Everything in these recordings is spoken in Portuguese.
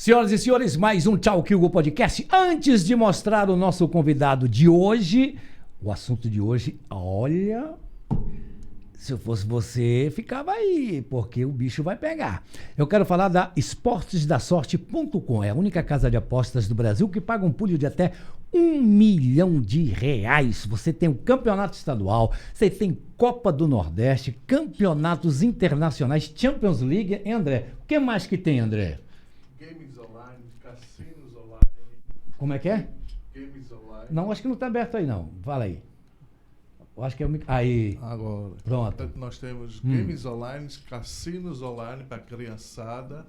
Senhoras e senhores, mais um Tchau Kyugo Podcast. Antes de mostrar o nosso convidado de hoje, o assunto de hoje, olha, se eu fosse você, ficava aí, porque o bicho vai pegar. Eu quero falar da esportesdasorte.com, é a única casa de apostas do Brasil que paga um pulo de até R$1 milhão. Você tem o campeonato estadual, você tem Copa do Nordeste, campeonatos internacionais, Champions League, hein, André? O que mais que tem, André? Games online, cassinos online. Como é que é? Games online. Não, acho que não está aberto aí, não. Fala aí. Eu acho que é o aí. Agora, pronto. Nós temos games online, cassinos online para criançada.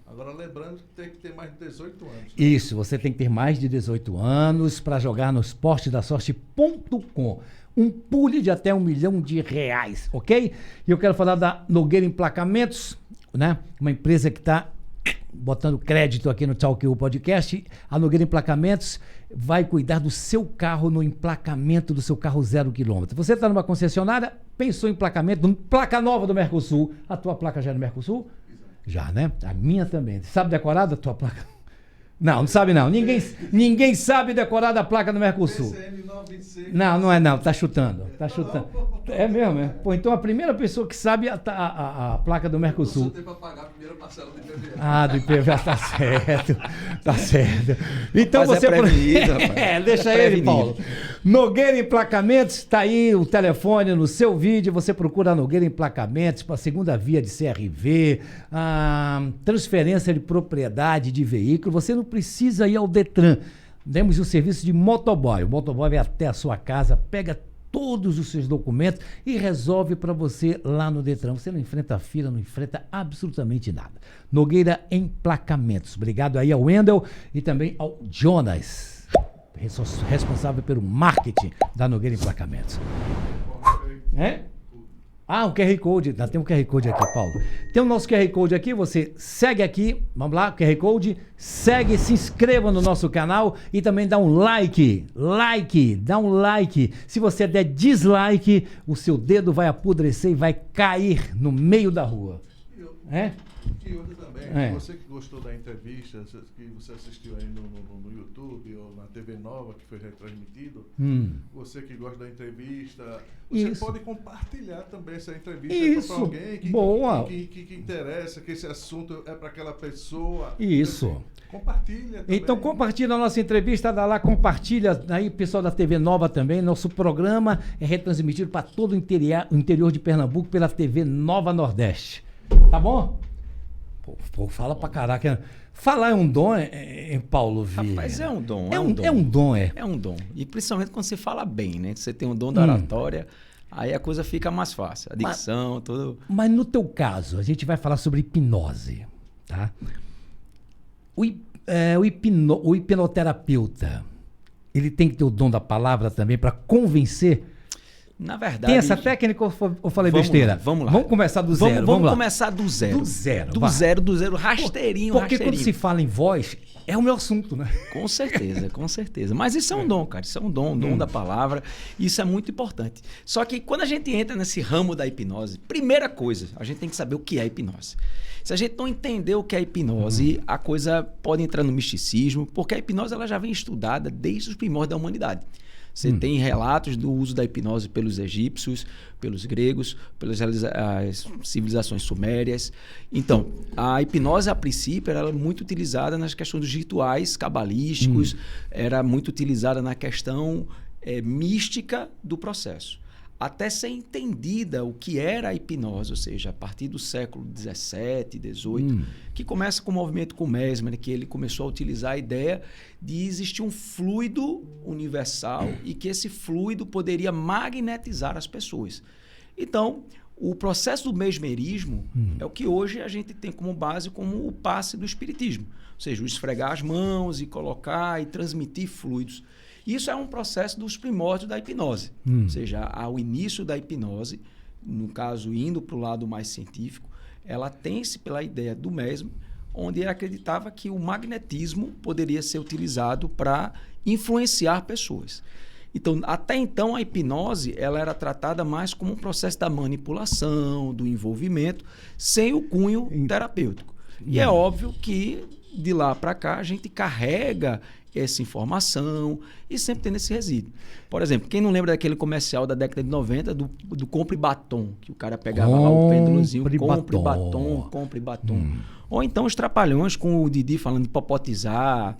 Agora, lembrando que tem que ter mais de 18 anos. Né? Isso, você tem que ter mais de 18 anos para jogar no esportesdasorte.com. Um pule de até R$1 milhão, ok? E eu quero falar da Nogueira Emplacamentos, né? Uma empresa que está botando crédito aqui no Tchau Kyugo Podcast. A Nogueira Emplacamentos vai cuidar do seu carro no emplacamento do seu carro 0 km. Você está numa concessionária, pensou em emplacamento, placa nova do Mercosul. A tua placa já é do Mercosul? Já, né? A minha também. Sabe decorada a tua placa? Não sabe não. Ninguém sabe decorar da placa do Mercosul. PCM 926. Não é não. Tá chutando. É mesmo, é? Pô, então a primeira pessoa que sabe a placa do Mercosul. Você tem para pagar a primeira parcela do IPVA. Ah, do IPVA, tá certo. Tá certo. Então Rapaz, você... prevenido, rapaz. Deixa ele, Paulo. Nogueira Emplacamentos, tá aí o telefone no seu vídeo, você procura Nogueira Emplacamentos para segunda via de CRV, transferência de propriedade de veículo, você não precisa ir ao Detran. Temos o serviço de motoboy. O motoboy vai até a sua casa, pega todos os seus documentos e resolve para você lá no Detran. Você não enfrenta fila, não enfrenta absolutamente nada. Nogueira Emplacamentos. Obrigado aí ao Wendel e também ao Jonas, responsável pelo marketing da Nogueira Emplacamentos. É? Ah, o QR Code. Tem um QR Code aqui, Paulo. Tem o nosso QR Code aqui, você segue aqui, vamos lá, QR Code, segue, se inscreva no nosso canal e também dá um like. Dá um like. Se você der dislike, o seu dedo vai apodrecer e vai cair no meio da rua. E outra também, você que gostou da entrevista, que você assistiu aí no YouTube ou na TV Nova, que foi retransmitido, você que gosta da entrevista, você pode compartilhar também essa entrevista para alguém que interessa, que esse assunto é para aquela pessoa. Isso. Também. Compartilha também. Então compartilha a nossa entrevista, dá lá, compartilha aí, pessoal da TV Nova também. Nosso programa é retransmitido para todo o interior de Pernambuco pela TV Nova Nordeste. Tá bom? Pô, fala pra caraca. Falar é um dom, Paulo Vieira? Rapaz, é um dom. É um dom. É um dom. E principalmente quando você fala bem, né? Você tem um dom da oratória, aí a coisa fica mais fácil. A dicção, tudo. Mas no teu caso, a gente vai falar sobre hipnose, tá? O hipnoterapeuta, ele tem que ter o dom da palavra também para convencer. Na verdade... Tem essa técnica ou falei besteira? Vamos lá. Vamos começar do zero. Vamos começar do zero. Do zero, rasteirinho. Porque quando se fala em voz, é o meu assunto, né? Com certeza. Mas isso é um dom, cara. Isso é um dom da palavra. Isso é muito importante. Só que quando a gente entra nesse ramo da hipnose, primeira coisa, a gente tem que saber o que é hipnose. Se a gente não entender o que é hipnose, a coisa pode entrar no misticismo, porque a hipnose ela já vem estudada desde os primórdios da humanidade. Você tem relatos do uso da hipnose pelos egípcios, pelos gregos, pelas civilizações sumérias. Então, a hipnose, a princípio, era muito utilizada nas questões dos rituais cabalísticos, era muito utilizada na questão mística do processo. Até ser entendida o que era a hipnose, ou seja, a partir do século XVII, XVIII, que começa com o movimento com Mesmer, que ele começou a utilizar a ideia de existir um fluido universal e que esse fluido poderia magnetizar as pessoas. Então, o processo do mesmerismo é o que hoje a gente tem como base como o passe do espiritismo, ou seja, o esfregar as mãos e colocar e transmitir fluidos. Isso é um processo dos primórdios da hipnose. Ou seja, ao início da hipnose, no caso, indo para o lado mais científico, ela tem-se pela ideia do Mesmer, onde ele acreditava que o magnetismo poderia ser utilizado para influenciar pessoas. Então, até então, a hipnose ela era tratada mais como um processo da manipulação, do envolvimento, sem o cunho terapêutico. E é óbvio que de lá para cá a gente carrega essa informação e sempre tem esse resíduo. Por exemplo, quem não lembra daquele comercial da década de 90 do compre batom, que o cara pegava lá o pêndulozinho, compre batom, compre batom. Ou então os trapalhões com o Didi falando de popotizar,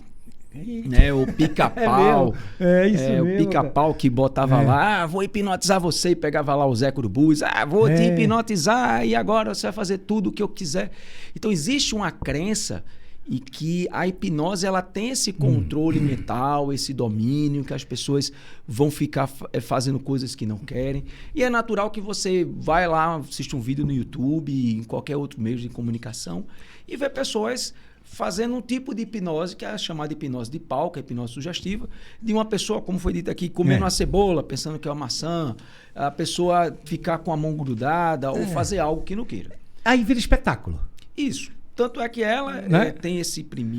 né? O pica-pau. O pica-pau que botava lá, vou hipnotizar você, e pegava lá o Zé Curubus, vou te hipnotizar e agora você vai fazer tudo o que eu quiser. Então existe uma crença e que a hipnose ela tem esse controle mental, esse domínio, que as pessoas vão ficar fazendo coisas que não querem. E é natural que você vai lá, assiste um vídeo no YouTube, em qualquer outro meio de comunicação, e vê pessoas fazendo um tipo de hipnose, que é a chamada hipnose de palco, a hipnose sugestiva, de uma pessoa, como foi dito aqui, comendo uma cebola, pensando que é uma maçã, a pessoa ficar com a mão grudada ou fazer algo que não queira. Aí vira espetáculo. Isso. Tanto é que ela tem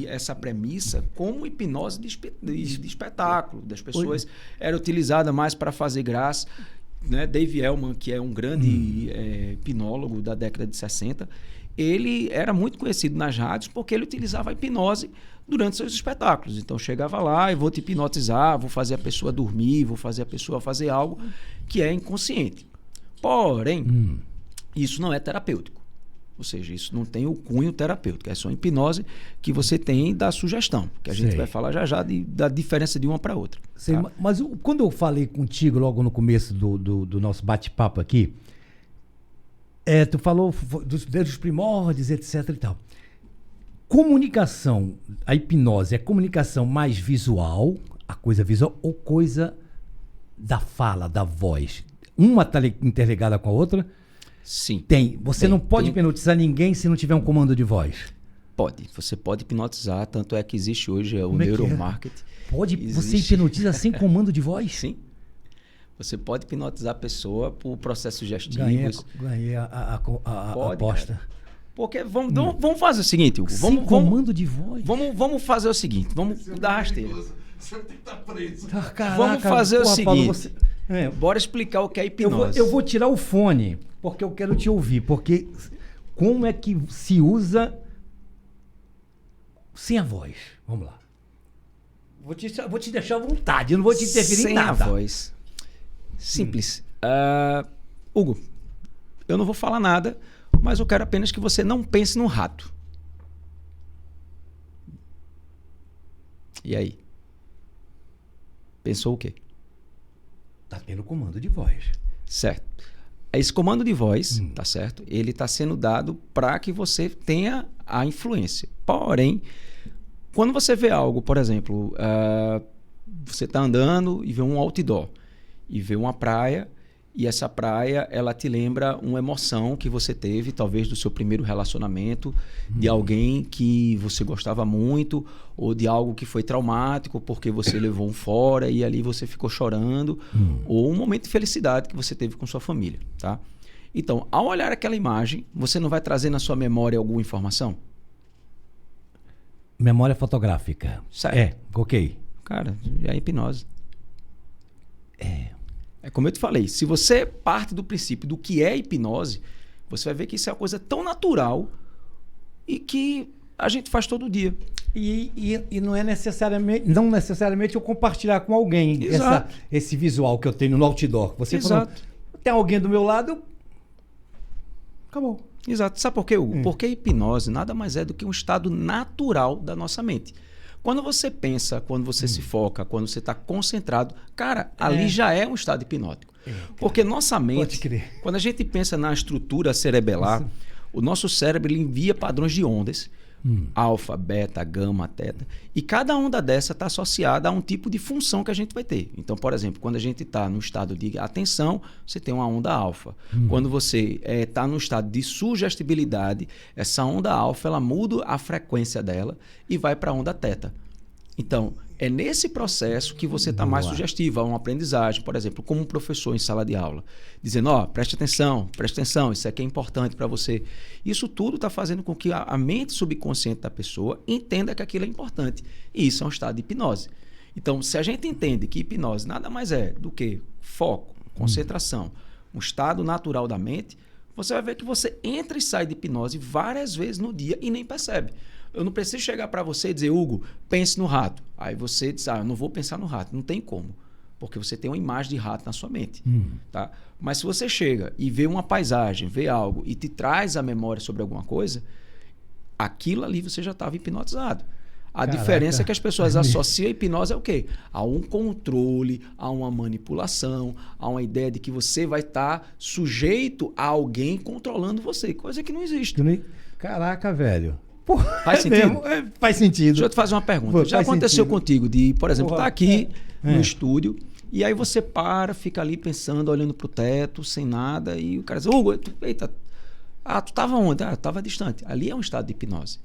essa premissa como hipnose de espetáculo. Das pessoas era utilizada mais para fazer graça. Né? Dave Elman, que é um grande hipnólogo da década de 60, ele era muito conhecido nas rádios porque ele utilizava a hipnose durante seus espetáculos. Então, chegava lá e vou te hipnotizar, vou fazer a pessoa dormir, vou fazer a pessoa fazer algo que é inconsciente. Porém, isso não é terapêutico. Ou seja, isso não tem o cunho terapêutico. É só hipnose que você tem da sugestão. Que a gente vai falar já da diferença de uma para outra. Tá? Mas quando eu falei contigo logo no começo do nosso bate-papo aqui, tu falou dos primórdios, etc. e tal. Comunicação, a hipnose é comunicação mais visual, a coisa visual, ou coisa da fala, da voz? Uma está interligada com a outra? Sim. Você não pode hipnotizar ninguém se não tiver um comando de voz? Pode. Você pode hipnotizar, tanto é que existe hoje o neuromarketing. Pode? Você hipnotiza sem comando de voz? Sim. Você pode hipnotizar a pessoa por processos sugestivos. Ganhei a aposta. Cara. Porque vamos fazer o seguinte, Hugo. Sem comando de voz? Vamos fazer o seguinte, vamos dar rasteira. Você tem que estar preso. Caraca, vamos fazer o seguinte. Paulo, bora explicar o que é hipnose. Eu vou tirar o fone, porque eu quero te ouvir. Porque como é que se usa sem a voz? Vamos lá. Vou te deixar à vontade, eu não vou te interferir em nada. Sem a voz. Simples. Hugo, eu não vou falar nada, mas eu quero apenas que você não pense no rato. E aí? Pensou o quê? Tá tendo comando de voz. Certo. Esse comando de voz, tá certo? Ele está sendo dado para que você tenha a influência. Porém, quando você vê algo, por exemplo, você está andando e vê um outdoor, e vê uma praia, e essa praia, ela te lembra uma emoção que você teve, talvez do seu primeiro relacionamento, de alguém que você gostava muito, ou de algo que foi traumático, porque você levou um fora e ali você ficou chorando, ou um momento de felicidade que você teve com sua família, tá? Então, ao olhar aquela imagem, você não vai trazer na sua memória alguma informação? Memória fotográfica. Certo. Ok. Cara, já é hipnose. É como eu te falei, se você parte do princípio do que é hipnose, você vai ver que isso é uma coisa tão natural e que a gente faz todo dia. E não necessariamente eu compartilhar com alguém esse visual que eu tenho no outdoor. Você falou, tem alguém do meu lado, acabou. Exato. Sabe por quê, Hugo? Porque a hipnose nada mais é do que um estado natural da nossa mente. Quando você pensa, quando você se foca, quando você está concentrado, cara, ali já é um estado hipnótico. Porque nossa mente, quando a gente pensa na estrutura cerebelar, o nosso cérebro ele envia padrões de ondas, alfa, beta, gama, teta, e cada onda dessa está associada a um tipo de função que a gente vai ter. Então, por exemplo, quando a gente está no estado de atenção, você tem uma onda alfa. Quando você está no estado de sugestibilidade, essa onda alfa ela muda a frequência dela e vai para a onda teta. Então, é nesse processo que você está mais sugestivo, a uma aprendizagem, por exemplo, como um professor em sala de aula, dizendo, preste atenção, isso aqui é importante para você. Isso tudo está fazendo com que a mente subconsciente da pessoa entenda que aquilo é importante. E isso é um estado de hipnose. Então, se a gente entende que hipnose nada mais é do que foco, concentração, um estado natural da mente, você vai ver que você entra e sai de hipnose várias vezes no dia e nem percebe. Eu não preciso chegar para você e dizer, Hugo, pense no rato. Aí você diz, eu não vou pensar no rato. Não tem como. Porque você tem uma imagem de rato na sua mente. Tá? Mas se você chega e vê uma paisagem, vê algo e te traz a memória sobre alguma coisa, aquilo ali você já estava hipnotizado. A diferença é que as pessoas associam a hipnose a o quê? A um controle, a uma manipulação, a uma ideia de que você vai estar sujeito a alguém controlando você, coisa que não existe. Caraca, velho. Porra, faz sentido? Faz sentido. Deixa eu te fazer uma pergunta. Já aconteceu contigo de, por exemplo, estar aqui no estúdio e aí você fica ali pensando, olhando pro teto, sem nada, e o cara diz, Hugo, eita, tu estava onde? Eu estava distante. Ali é um estado de hipnose.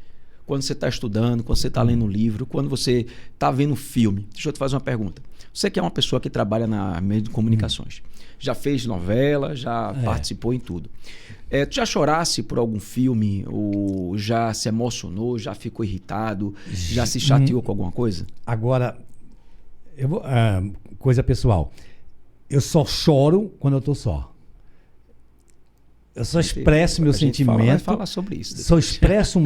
Quando você está estudando, quando você está lendo um livro, quando você está vendo um filme. Deixa eu te fazer uma pergunta. Você que é uma pessoa que trabalha na meio de comunicações, já fez novela, já participou em tudo. Tu já chorasse por algum filme, ou já se emocionou, já ficou irritado, já se chateou com alguma coisa? Agora, coisa pessoal. Eu só choro quando eu estou só. Eu só expresso meu sentimento. Vai falar sobre isso. Só expresso,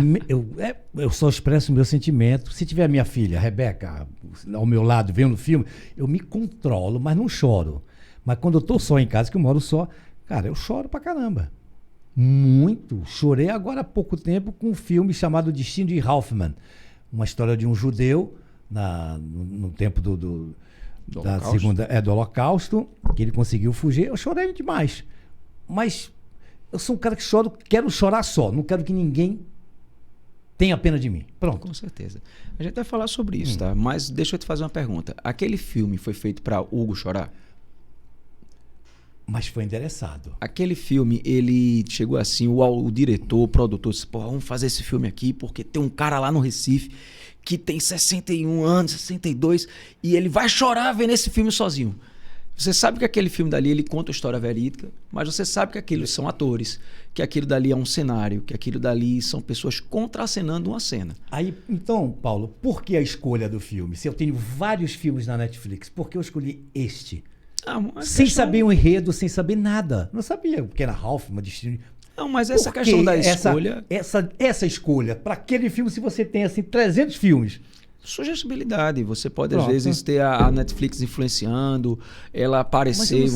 eu só expresso o meu sentimento. Se tiver minha filha, a Rebeca, ao meu lado, vendo o filme, eu me controlo, mas não choro. Mas quando eu tô só em casa, que eu moro só, cara, eu choro pra caramba. Muito. Chorei agora há pouco tempo com um filme chamado Destino de Hoffmann. Uma história de um judeu no tempo do Holocausto, que ele conseguiu fugir. Eu chorei demais. Mas eu sou um cara que quero chorar só. Não quero que ninguém tenha pena de mim. Pronto. Com certeza. A gente vai falar sobre isso, tá? Mas deixa eu te fazer uma pergunta. Aquele filme foi feito para Hugo chorar? Mas foi endereçado. Aquele filme, ele chegou assim, o diretor, o produtor disse, vamos fazer esse filme aqui porque tem um cara lá no Recife que tem 61 anos, 62, e ele vai chorar vendo esse filme sozinho. Você sabe que aquele filme dali, ele conta a história verídica, mas você sabe que aquilo são atores, que aquilo dali é um cenário, que aquilo dali são pessoas contracenando uma cena. Aí, então, Paulo, por que a escolha do filme? Se eu tenho vários filmes na Netflix, por que eu escolhi este? Sem saber o enredo, sem saber nada. Não sabia o que era Hoffmann, Destino. Não, mas essa questão da escolha... Essa escolha, para aquele filme, se você tem assim 300 filmes... Sugestibilidade. Você pode, às vezes, ter a Netflix influenciando, ela aparecer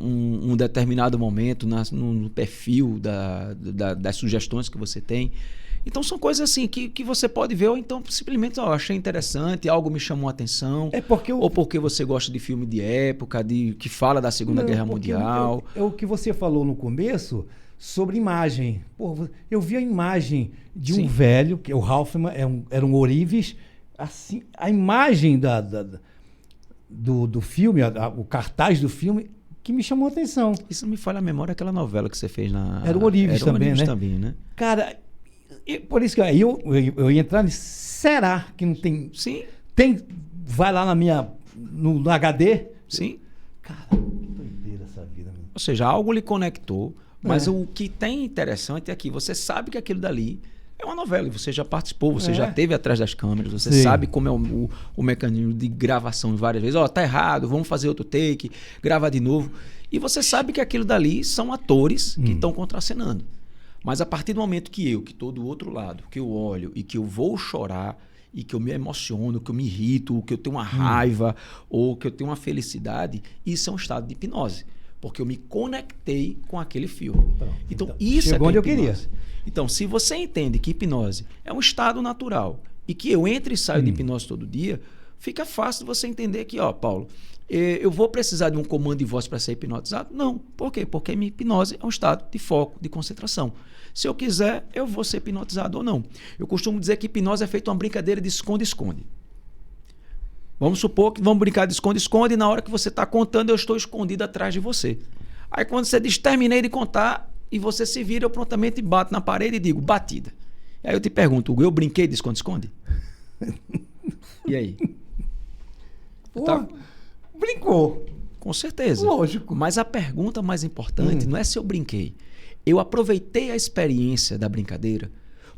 um determinado momento no perfil das sugestões que você tem. Então, são coisas assim que você pode ver, ou então simplesmente achei interessante, algo me chamou a atenção, ou porque você gosta de filme de época, que fala da Segunda Guerra Mundial. É o que você falou no começo... sobre imagem. Pô, eu vi a imagem de um velho, que é o Hoffmann, era um ourives. Assim, a imagem do filme, o cartaz do filme, que me chamou a atenção. Isso não me falha a memória, aquela novela que você fez na... Era o Ourives também, né? né? Cara, por isso que aí eu ia entrar nisso. Será que não tem... Sim. Vai lá no HD? Sim. Cara, que doideira essa vida. Meu. Ou seja, algo lhe conectou, mas o que tem interessante é que você sabe que aquilo dali é uma novela, e você já participou, você já esteve atrás das câmeras, você sabe como é o mecanismo de gravação várias vezes. Tá errado, vamos fazer outro take, gravar de novo. E você sabe que aquilo dali são atores que estão contracenando. Mas a partir do momento que estou do outro lado, que eu olho e que eu vou chorar, e que eu me emociono, que eu me irrito, que eu tenho uma raiva, ou que eu tenho uma felicidade, isso é um estado de hipnose. Porque eu me conectei com aquele filme. Então, isso é onde eu queria. Então, se você entende que hipnose é um estado natural e que eu entro e saio de hipnose todo dia, fica fácil de você entender que, Paulo, eu vou precisar de um comando de voz para ser hipnotizado? Não. Por quê? Porque minha hipnose é um estado de foco, de concentração. Se eu quiser, eu vou ser hipnotizado ou não. Eu costumo dizer que hipnose é feita uma brincadeira de esconde-esconde. Vamos supor que vamos brincar de esconde-esconde e na hora que você está contando, eu estou escondido atrás de você. Aí quando você diz, terminei de contar, e você se vira, eu prontamente bato na parede e digo, batida. Aí eu te pergunto, Hugo, eu brinquei de esconde-esconde? E aí? Brincou. Com certeza. Lógico. Mas a pergunta mais importante não é se eu brinquei. Eu aproveitei a experiência da brincadeira.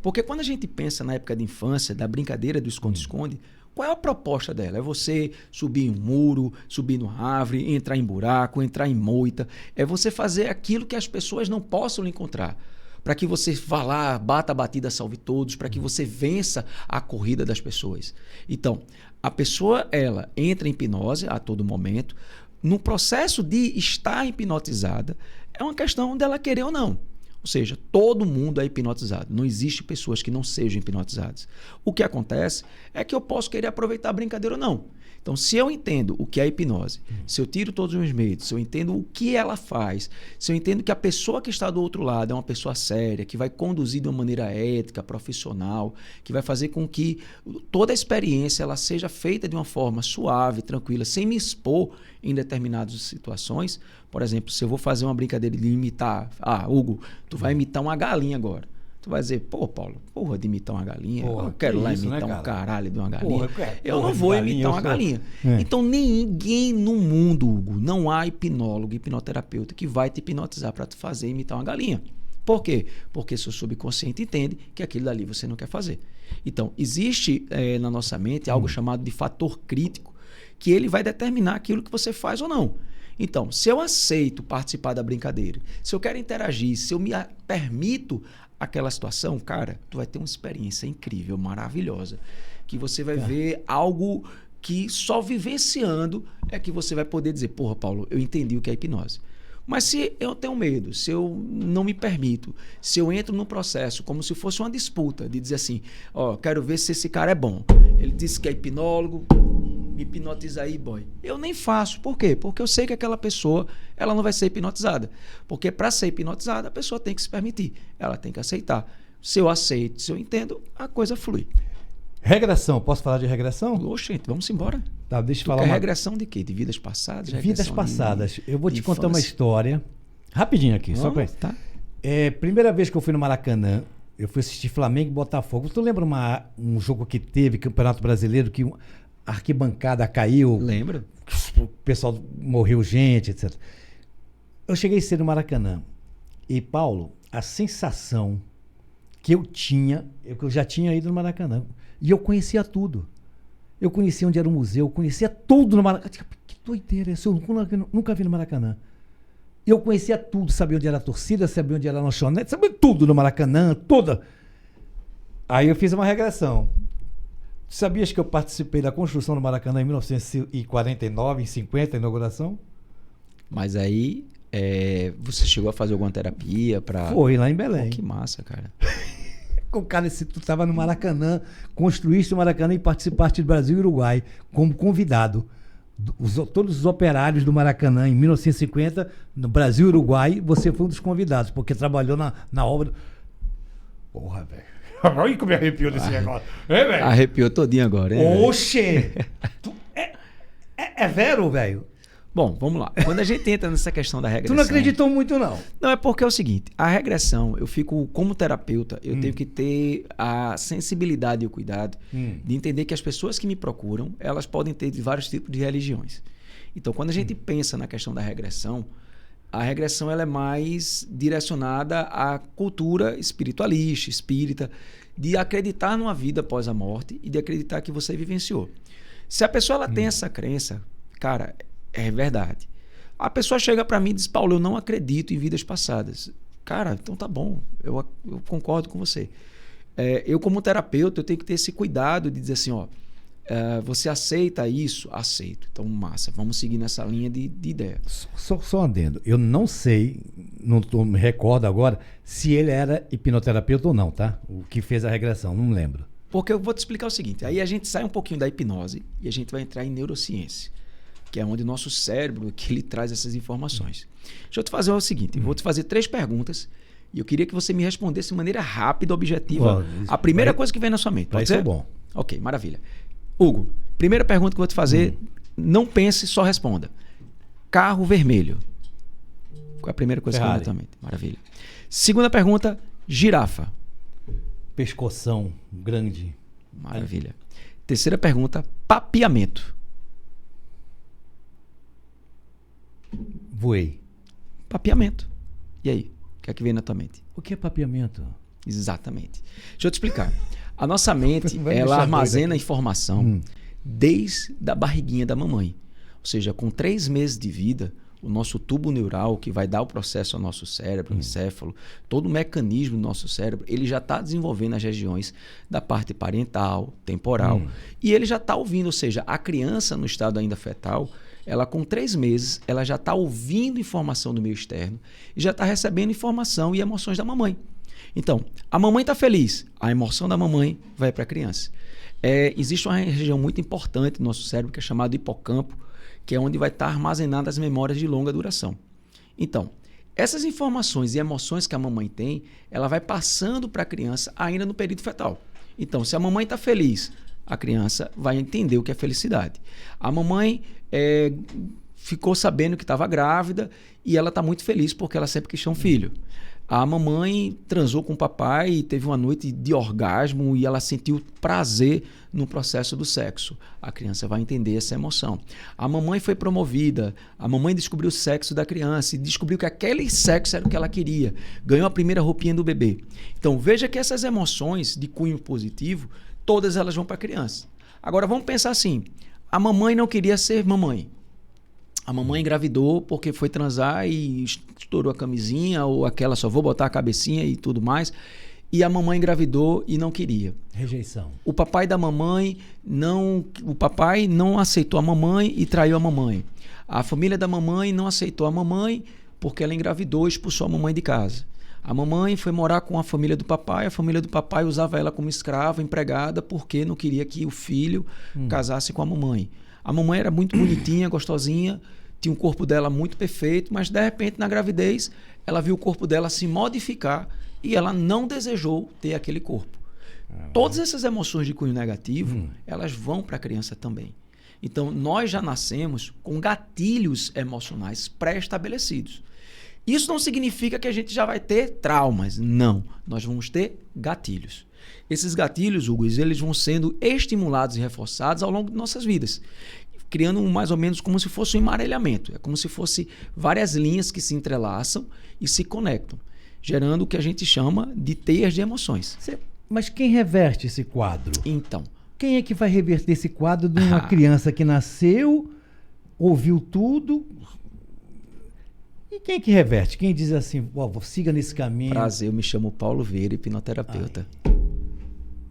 Porque quando a gente pensa na época de infância, da brincadeira do esconde-esconde, Qual é a proposta dela? É você subir em um muro, subir numa árvore, entrar em buraco, entrar em moita. É você fazer aquilo que as pessoas não possam lhe encontrar. Para que você vá lá, bata a batida, salve todos, para que você vença a corrida das pessoas. Então, a pessoa, ela entra em hipnose a todo momento. No processo de estar hipnotizada, é uma questão dela querer ou não. Ou seja, todo mundo é hipnotizado. Não existe pessoas que não sejam hipnotizadas. O que acontece é que eu posso querer aproveitar a brincadeira ou não. Então, se eu entendo o que é hipnose, se eu tiro todos os meus medos, se eu entendo o que ela faz, se eu entendo que a pessoa que está do outro lado é uma pessoa séria, que vai conduzir de uma maneira ética, profissional, que vai fazer com que toda a experiência ela seja feita de uma forma suave, tranquila, sem me expor em determinadas situações. Por exemplo, se eu vou fazer uma brincadeira de imitar... Hugo, tu vai imitar uma galinha agora. Tu vai dizer, pô, Paulo, porra de imitar uma galinha. Eu quero lá imitar um caralho de uma galinha. Eu não vou imitar uma galinha. Então, ninguém no mundo, Hugo, não há hipnólogo, hipnoterapeuta que vai te hipnotizar para tu fazer imitar uma galinha. Por quê? Porque seu subconsciente entende que aquilo dali você não quer fazer. Então, existe na nossa mente algo chamado de fator crítico, que ele vai determinar aquilo que você faz ou não. Então, se eu aceito participar da brincadeira, se eu quero interagir, se eu me permito aquela situação, cara, tu vai ter uma experiência incrível, maravilhosa, que você vai ver algo que só vivenciando é que você vai poder dizer, porra, Paulo, eu entendi o que é hipnose. Mas se eu tenho medo, se eu não me permito, se eu entro num processo como se fosse uma disputa, de dizer assim, quero ver se esse cara é bom. Ele disse que é hipnólogo, me hipnotiza aí, boy. Eu nem faço. Por quê? Porque eu sei que aquela pessoa, ela não vai ser hipnotizada. Porque para ser hipnotizada, a pessoa tem que se permitir. Ela tem que aceitar. Se eu aceito, se eu entendo, a coisa flui. Regressão. Posso falar de regressão? Oxe, vamos embora. Tá, deixa eu falar uma... Regressão de quê? De vidas passadas? Vidas passadas. Eu vou te contar uma história. Rapidinho aqui. Só pra... Tá. Primeira vez que eu fui no Maracanã, eu fui assistir Flamengo e Botafogo. Tu lembra um jogo que teve, Campeonato Brasileiro, que a arquibancada caiu? Lembro. O pessoal morreu gente, etc. Eu cheguei cedo no Maracanã. E, Paulo, a sensação que eu tinha, eu já tinha ido no Maracanã. E eu conhecia tudo. Eu conhecia onde era o museu, eu conhecia tudo no Maracanã. Que doideira, isso eu nunca vi no Maracanã. Eu conhecia tudo, sabia onde era a torcida, sabia onde era a lanchonete, sabia tudo no Maracanã, toda. Aí eu fiz uma regressão. Sabias que eu participei da construção do Maracanã em 1949, em 50, a inauguração? Mas aí, você chegou a fazer alguma terapia para... Foi, lá em Belém. Pô, que massa, cara. Cara, se tu estava no Maracanã, construíste o Maracanã e participaste do Brasil e Uruguai como convidado. Todos os operários do Maracanã em 1950, no Brasil e Uruguai, você foi um dos convidados, porque trabalhou na obra. Porra, velho. Olha como me arrepiou desse negócio. Velho? Arrepiou todinho agora, hein? Oxê! É vero, velho? Bom, vamos lá. Quando a gente entra nessa questão da regressão... Tu não acreditou muito, não? Não, é porque é o seguinte, a regressão, eu fico, como terapeuta, eu tenho que ter a sensibilidade e o cuidado de entender que as pessoas que me procuram, elas podem ter de vários tipos de religiões. Então, quando a gente pensa na questão da regressão, a regressão ela é mais direcionada à cultura espiritualista, espírita, de acreditar numa vida após a morte e de acreditar que você vivenciou. Se a pessoa ela tem essa crença, cara... É verdade. A pessoa chega para mim e diz, Paulo, eu não acredito em vidas passadas. Cara, então tá bom, eu concordo com você. Eu como terapeuta, eu tenho que ter esse cuidado de dizer assim, você aceita isso? Aceito. Então, massa, vamos seguir nessa linha de ideia. Só adendo, eu não sei, não me recordo agora, se ele era hipnoterapeuta ou não, tá? O que fez a regressão, não lembro. Porque eu vou te explicar o seguinte, aí a gente sai um pouquinho da hipnose e a gente vai entrar em neurociência, que é onde o nosso cérebro que ele traz essas informações. Deixa eu te fazer o seguinte, vou te fazer 3 perguntas e eu queria que você me respondesse de maneira rápida, objetiva, a primeira coisa que vem na sua mente. Pode ser? Bom. Ok, maravilha. Hugo, primeira pergunta que eu vou te fazer, não pense, só responda. Carro vermelho. Qual é a primeira coisa Ferrari. que vem na tua mente? Maravilha. Segunda pergunta, girafa. Pescoção grande. Maravilha. Terceira pergunta, papiamento. Voei. Papiamento. E aí? O que é que vem na tua mente? O que é papiamento? Exatamente. Deixa eu te explicar. A nossa mente, Vai ela deixar armazena doido aqui. informação desde a barriguinha da mamãe. Ou seja, com 3 meses de vida, o nosso tubo neural, que vai dar o processo ao nosso cérebro, o encéfalo, todo o mecanismo do nosso cérebro, ele já está desenvolvendo as regiões da parte parental, temporal, e ele já está ouvindo, ou seja, a criança no estado ainda fetal, ela com 3 meses, ela já está ouvindo informação do meio externo e já está recebendo informação e emoções da mamãe. Então, a mamãe está feliz, a emoção da mamãe vai para a criança. Existe uma região muito importante no nosso cérebro que é chamada hipocampo, que é onde vai estar armazenadas as memórias de longa duração. Então, essas informações e emoções que a mamãe tem, ela vai passando para a criança ainda no período fetal. Então, se a mamãe está feliz, a criança vai entender o que é felicidade. A mamãe ficou sabendo que estava grávida e ela está muito feliz porque ela sempre quis ter um filho. A mamãe transou com o papai e teve uma noite de orgasmo e ela sentiu prazer no processo do sexo. A criança vai entender essa emoção. A mamãe foi promovida, a mamãe descobriu o sexo da criança e descobriu que aquele sexo era o que ela queria. Ganhou a primeira roupinha do bebê. Então veja que essas emoções de cunho positivo, todas elas vão para a criança. Agora vamos pensar assim, a mamãe não queria ser mamãe. A mamãe engravidou porque foi transar e estourou a camisinha ou aquela só vou botar a cabecinha e tudo mais. E a mamãe engravidou e não queria. Rejeição. O papai não aceitou a mamãe e traiu a mamãe. A família da mamãe não aceitou a mamãe porque ela engravidou e expulsou a mamãe de casa. A mamãe foi morar com a família do papai usava ela como escrava, empregada, porque não queria que o filho casasse com a mamãe. A mamãe era muito bonitinha, gostosinha, tinha um corpo dela muito perfeito, mas de repente na gravidez ela viu o corpo dela se modificar e ela não desejou ter aquele corpo. Todas essas emoções de cunho negativo, elas vão para a criança também. Então nós já nascemos com gatilhos emocionais pré-estabelecidos. Isso não significa que a gente já vai ter traumas, não. Nós vamos ter gatilhos. Esses gatilhos, Hugo, eles vão sendo estimulados e reforçados ao longo de nossas vidas, criando mais ou menos como se fosse um emparelhamento. É como se fosse várias linhas que se entrelaçam e se conectam, gerando o que a gente chama de teias de emoções. Mas quem reverte esse quadro? Então, quem é que vai reverter esse quadro de uma criança que nasceu, ouviu tudo? E quem é que reverte? Quem diz assim, siga nesse caminho? Prazer, eu me chamo Paulo Vieira, hipnoterapeuta.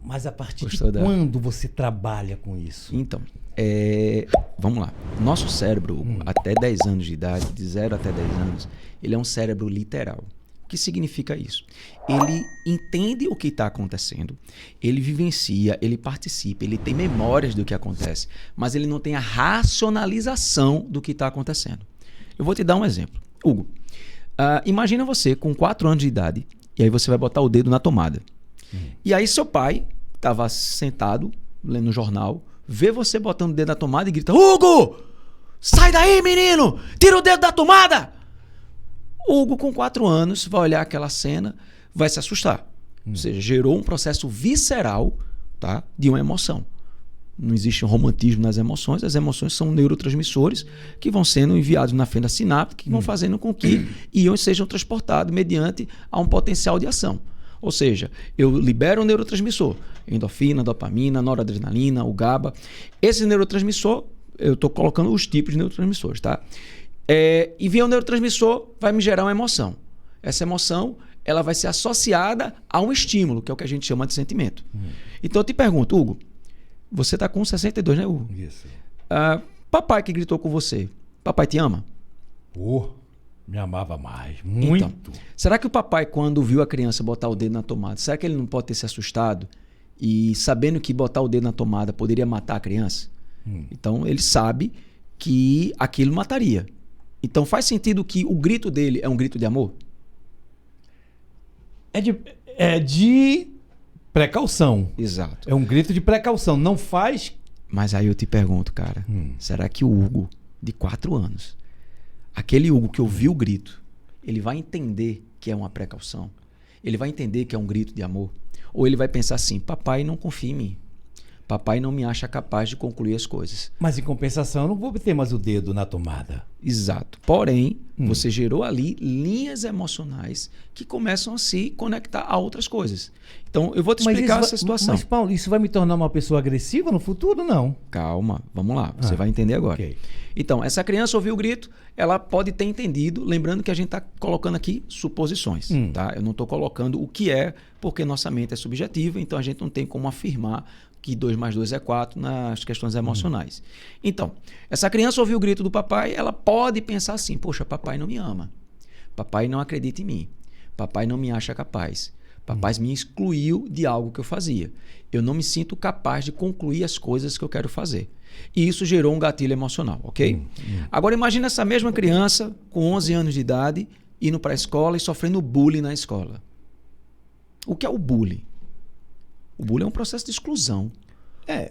Mas a partir de quando você trabalha com isso? Então, vamos lá. Nosso cérebro, até 10 anos de idade, de 0 até 10 anos, ele é um cérebro literal. O que significa isso? Ele entende o que está acontecendo, ele vivencia, ele participa, ele tem memórias do que acontece, mas ele não tem a racionalização do que está acontecendo. Eu vou te dar um exemplo. Hugo, imagina você com 4 anos de idade, e aí você vai botar o dedo na tomada. E aí seu pai estava sentado, lendo o jornal, vê você botando o dedo na tomada e grita: Hugo! Sai daí, menino! Tira o dedo da tomada! Hugo, com 4 anos, vai olhar aquela cena, vai se assustar. Ou seja, gerou um processo visceral, tá, de uma emoção. Não existe um romantismo nas emoções, as emoções são neurotransmissores que vão sendo enviados na fenda sináptica, que vão fazendo com que íons sejam transportados mediante a um potencial de ação. Ou seja, eu libero um neurotransmissor, endorfina, dopamina, noradrenalina, o GABA. Esse neurotransmissor, eu estou colocando os tipos de neurotransmissores, tá? E vem um neurotransmissor, vai me gerar uma emoção. Essa emoção, ela vai ser associada a um estímulo, que é o que a gente chama de sentimento. Então eu te pergunto, Hugo, você está com 62, né, Hugo? Isso. Papai que gritou com você, papai te ama? Me amava mais, muito. Então, será que o papai, quando viu a criança botar o dedo na tomada, será que ele não pode ter se assustado e sabendo que botar o dedo na tomada poderia matar a criança? Então ele sabe que aquilo mataria. Então faz sentido que o grito dele é um grito de amor? É de precaução. Exato. É um grito de precaução. Não faz... Mas aí eu te pergunto, cara, será que o Hugo, de 4 anos, aquele Hugo que ouviu o grito, ele vai entender que é uma precaução? Ele vai entender que é um grito de amor? Ou ele vai pensar assim, papai não confia em mim. Papai não me acha capaz de concluir as coisas. Mas em compensação, eu não vou ter mais o dedo na tomada. Exato. Porém, você gerou ali linhas emocionais que começam a se conectar a outras coisas. Então, eu vou te explicar essa situação. Mas, Paulo, isso vai me tornar uma pessoa agressiva no futuro? Não. Calma, vamos lá. Você vai entender agora. Okay. Então, essa criança ouviu o grito, ela pode ter entendido, lembrando que a gente está colocando aqui suposições. Tá? Eu não estou colocando o que é, porque nossa mente é subjetiva, então a gente não tem como afirmar que 2 mais 2 é 4 nas questões emocionais. Então, essa criança ouviu o grito do papai, ela pode pensar assim, poxa, papai não me ama, papai não acredita em mim, papai não me acha capaz, papai me excluiu de algo que eu fazia, eu não me sinto capaz de concluir as coisas que eu quero fazer. E isso gerou um gatilho emocional, ok? Agora imagina essa mesma criança com 11 anos de idade, indo para a escola e sofrendo bullying na escola. O que é o bullying? O bullying é um processo de exclusão.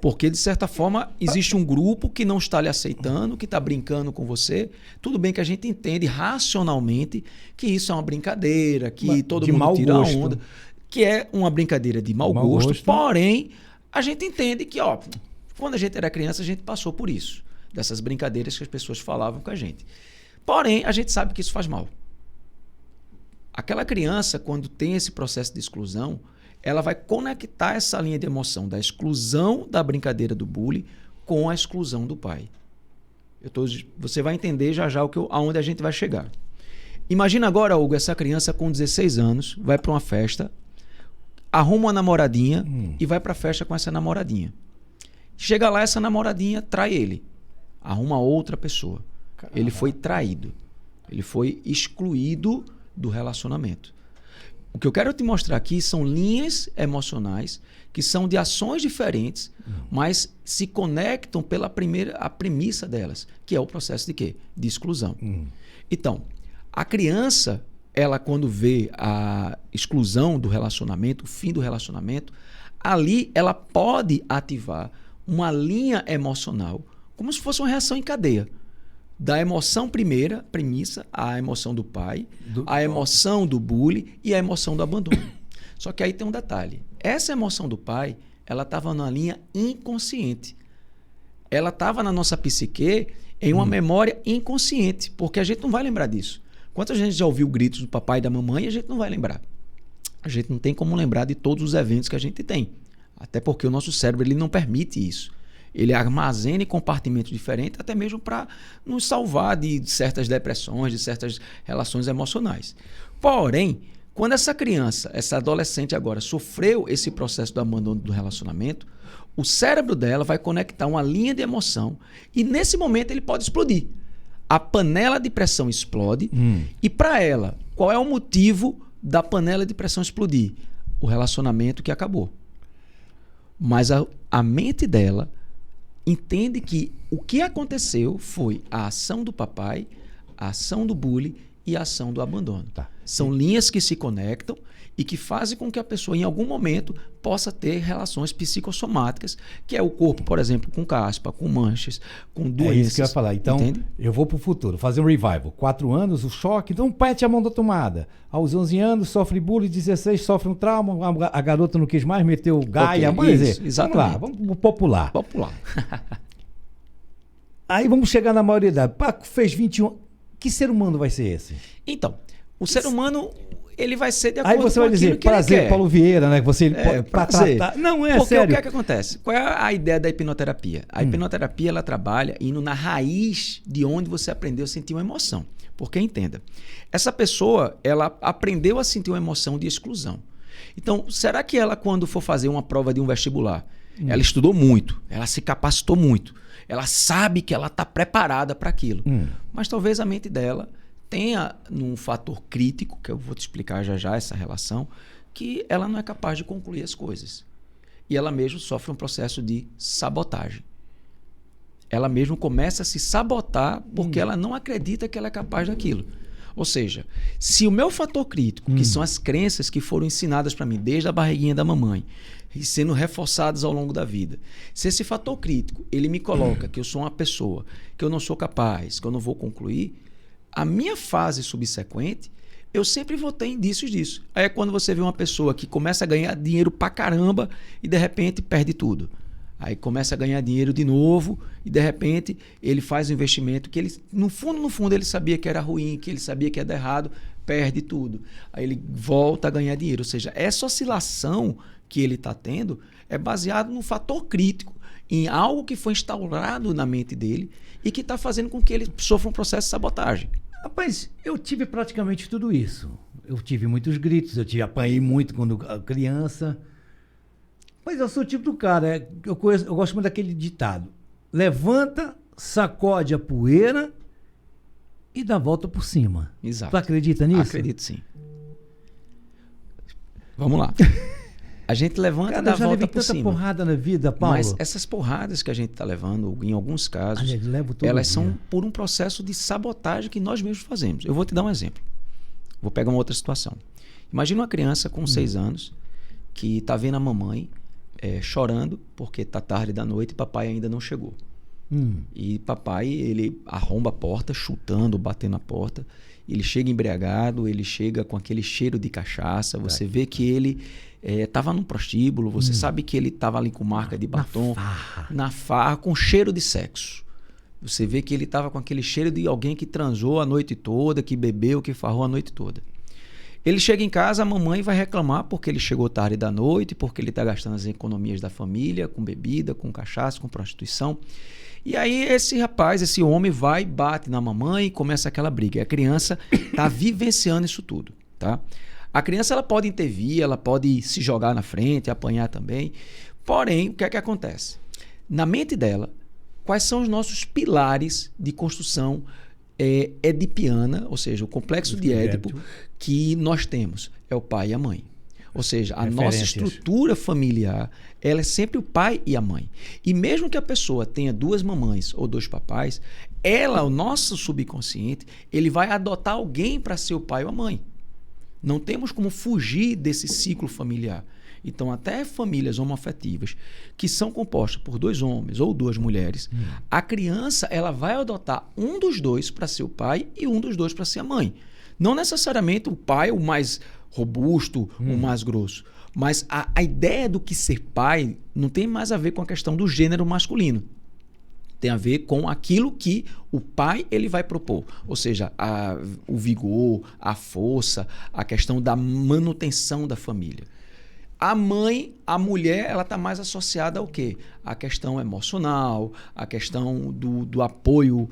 Porque, de certa forma, existe um grupo que não está lhe aceitando, que está brincando com você. Tudo bem que a gente entende racionalmente que isso é uma brincadeira, que todo mundo tira onda, que é uma brincadeira de mau gosto. Porém, a gente entende que, quando a gente era criança, a gente passou por isso. Dessas brincadeiras que as pessoas falavam com a gente. Porém, a gente sabe que isso faz mal. Aquela criança, quando tem esse processo de exclusão, ela vai conectar essa linha de emoção da exclusão da brincadeira do bullying com a exclusão do pai. Você vai entender já aonde a gente vai chegar. Imagina agora, Hugo, essa criança com 16 anos, vai para uma festa, arruma uma namoradinha e vai para a festa com essa namoradinha. Chega lá, essa namoradinha trai ele. Arruma outra pessoa. Caramba. Ele foi traído. Ele foi excluído do relacionamento. O que eu quero te mostrar aqui são linhas emocionais que são de ações diferentes, mas se conectam pela a premissa delas, que é o processo de quê? De exclusão. Então, a criança, ela quando vê a exclusão do relacionamento, o fim do relacionamento, ali ela pode ativar uma linha emocional, como se fosse uma reação em cadeia. Da emoção primeira, premissa, a emoção do pai, a emoção do bullying e a emoção do abandono. Só que aí tem um detalhe. Essa emoção do pai, ela estava na linha inconsciente. Ela estava na nossa psique em uma memória inconsciente, porque a gente não vai lembrar disso. Quantas gente já ouviu gritos do papai e da mamãe e a gente não vai lembrar? A gente não tem como lembrar de todos os eventos que a gente tem. Até porque o nosso cérebro ele não permite isso. Ele armazena em compartimentos diferentes, até mesmo para nos salvar de certas depressões, de certas relações emocionais. Porém, quando essa criança, essa adolescente agora, sofreu esse processo do abandono do relacionamento, o cérebro dela vai conectar uma linha de emoção e nesse momento ele pode explodir. A panela de pressão explode e para ela, qual é o motivo da panela de pressão explodir? O relacionamento que acabou. Mas a mente dela entende que o que aconteceu foi a ação do papai, a ação do bullying e a ação do abandono. Tá. São linhas que se conectam e que fazem com que a pessoa, em algum momento, possa ter relações psicossomáticas, que é o corpo, por exemplo, com caspa, com manchas, com doenças. É isso que eu ia falar. Então, entende? Eu vou para o futuro, fazer um revival. 4 anos, o choque, então pete a mão da tomada. Aos 11 anos, sofre bullying, 16, sofre um trauma, a garota não quis mais, meteu gaia. Okay, vamos dizer, exatamente. Vamos lá, vamos popular. Popular. Aí vamos chegar na maioridade. Paco fez 21. Que ser humano vai ser esse? Então, o ser humano... ele vai ser de acordo com aquilo que ele quer. Aí você vai dizer, prazer, Paulo Vieira, né? Você para tratar. Não, é porque sério. Porque o que acontece? Qual é a ideia da hipnoterapia? A hipnoterapia, ela trabalha indo na raiz de onde você aprendeu a sentir uma emoção. Porque, entenda, essa pessoa, ela aprendeu a sentir uma emoção de exclusão. Então, será que ela, quando for fazer uma prova de um vestibular, ela estudou muito, ela se capacitou muito, ela sabe que ela está preparada para aquilo, mas talvez a mente dela tenha num fator crítico, que eu vou te explicar já essa relação, que ela não é capaz de concluir as coisas. E ela mesmo sofre um processo de sabotagem. Ela mesmo começa a se sabotar porque ela não acredita que ela é capaz daquilo. Ou seja, se o meu fator crítico, que são as crenças que foram ensinadas para mim desde a barriguinha da mamãe, e sendo reforçadas ao longo da vida, se esse fator crítico ele me coloca que eu sou uma pessoa, que eu não sou capaz, que eu não vou concluir, a minha fase subsequente, eu sempre vou ter indícios disso. Aí é quando você vê uma pessoa que começa a ganhar dinheiro pra caramba e de repente perde tudo. Aí começa a ganhar dinheiro de novo e, de repente, ele faz um investimento que ele, no fundo, ele sabia que era ruim, que ele sabia que ia dar errado, perde tudo. Aí ele volta a ganhar dinheiro. Ou seja, essa oscilação que ele está tendo é baseado num fator crítico, em algo que foi instaurado na mente dele e que está fazendo com que ele sofra um processo de sabotagem. Rapaz, eu tive praticamente tudo isso. Eu tive muitos gritos, apanhei muito quando criança. Mas eu sou o tipo do cara, eu gosto muito daquele ditado. Levanta, sacode a poeira e dá a volta por cima. Exato. Tu acredita nisso? Acredito, sim. Vamos lá. A gente levanta Cara, e dá a volta por tanta cima. porrada na vida, Paulo. Mas essas porradas que a gente está levando, em alguns casos, elas são por um processo de sabotagem que nós mesmos fazemos. Eu vou te dar um exemplo. Vou pegar uma outra situação. Imagina uma criança com 6 anos que está vendo a mamãe chorando porque está tarde da noite e papai ainda não chegou. E papai, ele arromba a porta, chutando, batendo a porta. Ele chega embriagado, ele chega com aquele cheiro de cachaça. Você vê que ele estava num prostíbulo, você sabe que ele estava ali com marca de batom, na farra, com cheiro de sexo. Você vê que ele estava com aquele cheiro de alguém que transou a noite toda, que bebeu, que farrou a noite toda. Ele chega em casa, a mamãe vai reclamar porque ele chegou tarde da noite, porque ele está gastando as economias da família, com bebida, com cachaça, com prostituição. E aí esse rapaz, esse homem vai, bate na mamãe e começa aquela briga. E a criança está vivenciando isso tudo, tá? A criança ela pode intervir, ela pode se jogar na frente, apanhar também. Porém, o que é que acontece? Na mente dela, quais são os nossos pilares de construção edipiana, ou seja, o complexo de Édipo que nós temos? É o pai e a mãe. Ou seja, a nossa estrutura familiar, ela é sempre o pai e a mãe. E mesmo que a pessoa tenha 2 mamães ou 2 papais, o nosso subconsciente, ele vai adotar alguém para ser o pai ou a mãe. Não temos como fugir desse ciclo familiar. Então, até famílias homoafetivas que são compostas por 2 homens ou 2 mulheres, a criança ela vai adotar um dos 2 para ser o pai e um dos 2 para ser a mãe. Não necessariamente o pai o mais robusto, o mais grosso. Mas a ideia do que ser pai não tem mais a ver com a questão do gênero masculino. Tem a ver com aquilo que o pai ele vai propor. Ou seja, o vigor, a força, a questão da manutenção da família. A mãe, a mulher, ela está mais associada ao quê? A questão emocional, a questão do apoio,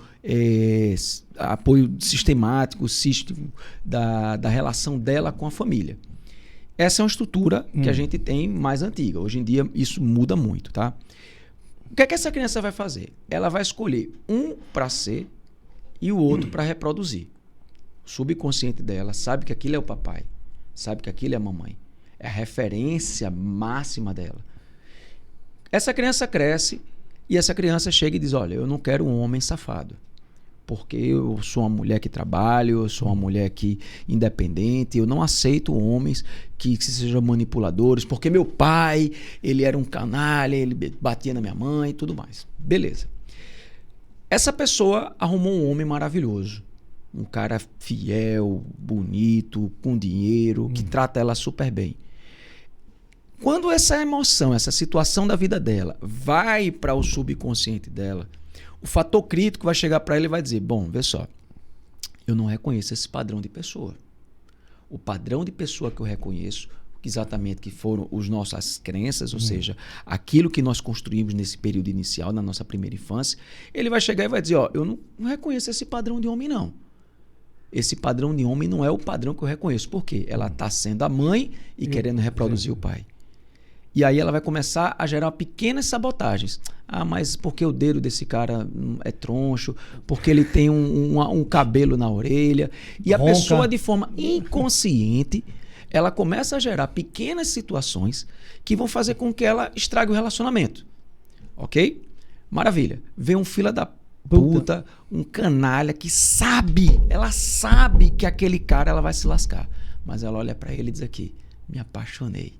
apoio sistemático, da relação dela com a família. Essa é uma estrutura que a gente tem mais antiga. Hoje em dia isso muda muito, tá? O que é que essa criança vai fazer? Ela vai escolher um para ser e o outro para reproduzir. O subconsciente dela sabe que aquilo é o papai, sabe que aquilo é a mamãe. É a referência máxima dela. Essa criança cresce e essa criança chega e diz, olha, eu não quero um homem safado. Porque eu sou uma mulher que trabalha, eu sou uma mulher que independente, eu não aceito homens que sejam manipuladores, porque meu pai, ele era um canalha, ele batia na minha mãe e tudo mais. Beleza. Essa pessoa arrumou um homem maravilhoso. Um cara fiel, bonito, com dinheiro, que trata ela super bem. Quando essa emoção, essa situação da vida dela vai para o subconsciente dela, o fator crítico vai chegar para ela e vai dizer, bom, vê só, eu não reconheço esse padrão de pessoa. O padrão de pessoa que eu reconheço, exatamente que foram as nossas crenças, ou seja, aquilo que nós construímos nesse período inicial, na nossa primeira infância, ele vai chegar e vai dizer, ó, eu não reconheço esse padrão de homem, não. Esse padrão de homem não é o padrão que eu reconheço. Por quê? Ela está sendo a mãe e querendo reproduzir o pai. E aí ela vai começar a gerar pequenas sabotagens. Ah, mas porque o dedo desse cara é troncho, porque ele tem um cabelo na orelha. E a pessoa, de forma inconsciente, ela começa a gerar pequenas situações que vão fazer com que ela estrague o relacionamento. Ok? Maravilha. Vem um fila da puta, um canalha que ela sabe que aquele cara ela vai se lascar. Mas ela olha pra ele e diz aqui, me apaixonei.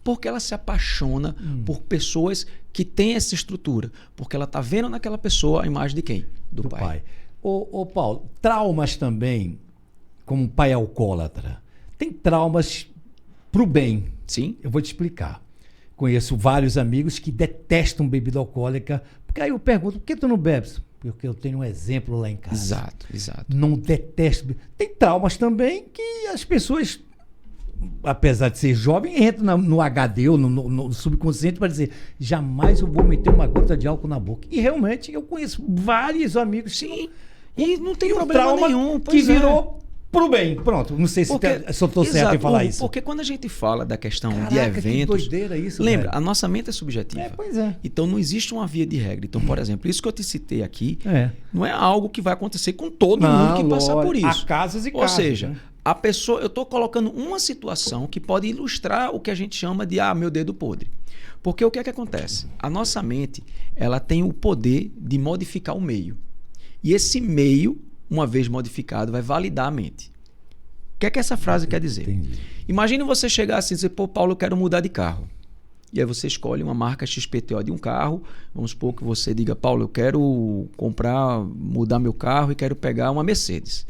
Porque ela se apaixona por pessoas que têm essa estrutura. Porque ela está vendo naquela pessoa a imagem de quem? Do pai. Ô Paulo, traumas também, como um pai alcoólatra, tem traumas pro bem. Sim. Eu vou te explicar. conheço vários amigos que detestam bebida alcoólica. Porque aí eu pergunto, por que tu não bebes? Porque eu tenho um exemplo lá em casa. Exato, exato. Não detesto. Tem traumas também que as pessoas, apesar de ser jovem, entram no HD ou no subconsciente para dizer, jamais eu vou meter uma gota de álcool na boca. E realmente eu conheço vários amigos. Sim. E não tem um problema trauma nenhum. Que virou pro bem. Pronto. Não sei se eu estou certo em falar isso. Porque quando a gente fala da questão de Caraca, eventos. Que doideira isso, lembra, velho. a nossa mente é subjetiva. Pois é. Então não existe uma via de regra. Então, por exemplo, isso que eu te citei aqui não é algo que vai acontecer com todo mundo que passar por isso. Há casos e Ou casos. seja, né? a pessoa, eu estou colocando uma situação que pode ilustrar o que a gente chama de meu dedo podre. Porque o que é que acontece? A nossa mente, ela tem o poder de modificar o meio. E esse meio, uma vez modificado, vai validar a mente. O que é que essa frase quer dizer? Entendi. Imagine você chegar assim e dizer, pô, Paulo, eu quero mudar de carro. E aí você escolhe uma marca XPTO de um carro. Vamos supor que você diga, Paulo, eu quero mudar meu carro e quero pegar uma Mercedes.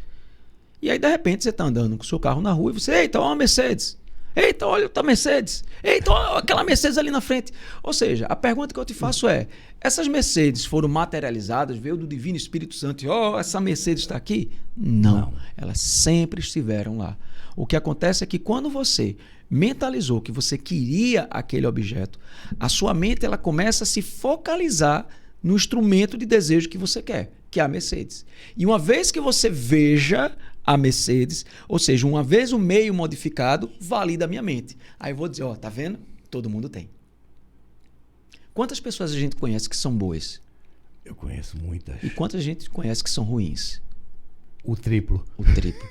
E aí, de repente, você está andando com o seu carro na rua e você, eita, olha uma Mercedes. Eita, olha a Mercedes. Eita, olha aquela Mercedes ali na frente. Ou seja, a pergunta que eu te faço é, essas Mercedes foram materializadas, veio do Divino Espírito Santo e, essa Mercedes está aqui? Não. Elas sempre estiveram lá. O que acontece é que quando você mentalizou que você queria aquele objeto, a sua mente ela começa a se focalizar no instrumento de desejo que você quer, que é a Mercedes. E uma vez que você veja a Mercedes, ou seja, uma vez o meio modificado, valida a minha mente. Aí eu vou dizer, tá vendo? Todo mundo tem. Quantas pessoas a gente conhece que são boas? Eu conheço muitas. E quantas a gente conhece que são ruins? O triplo. O triplo.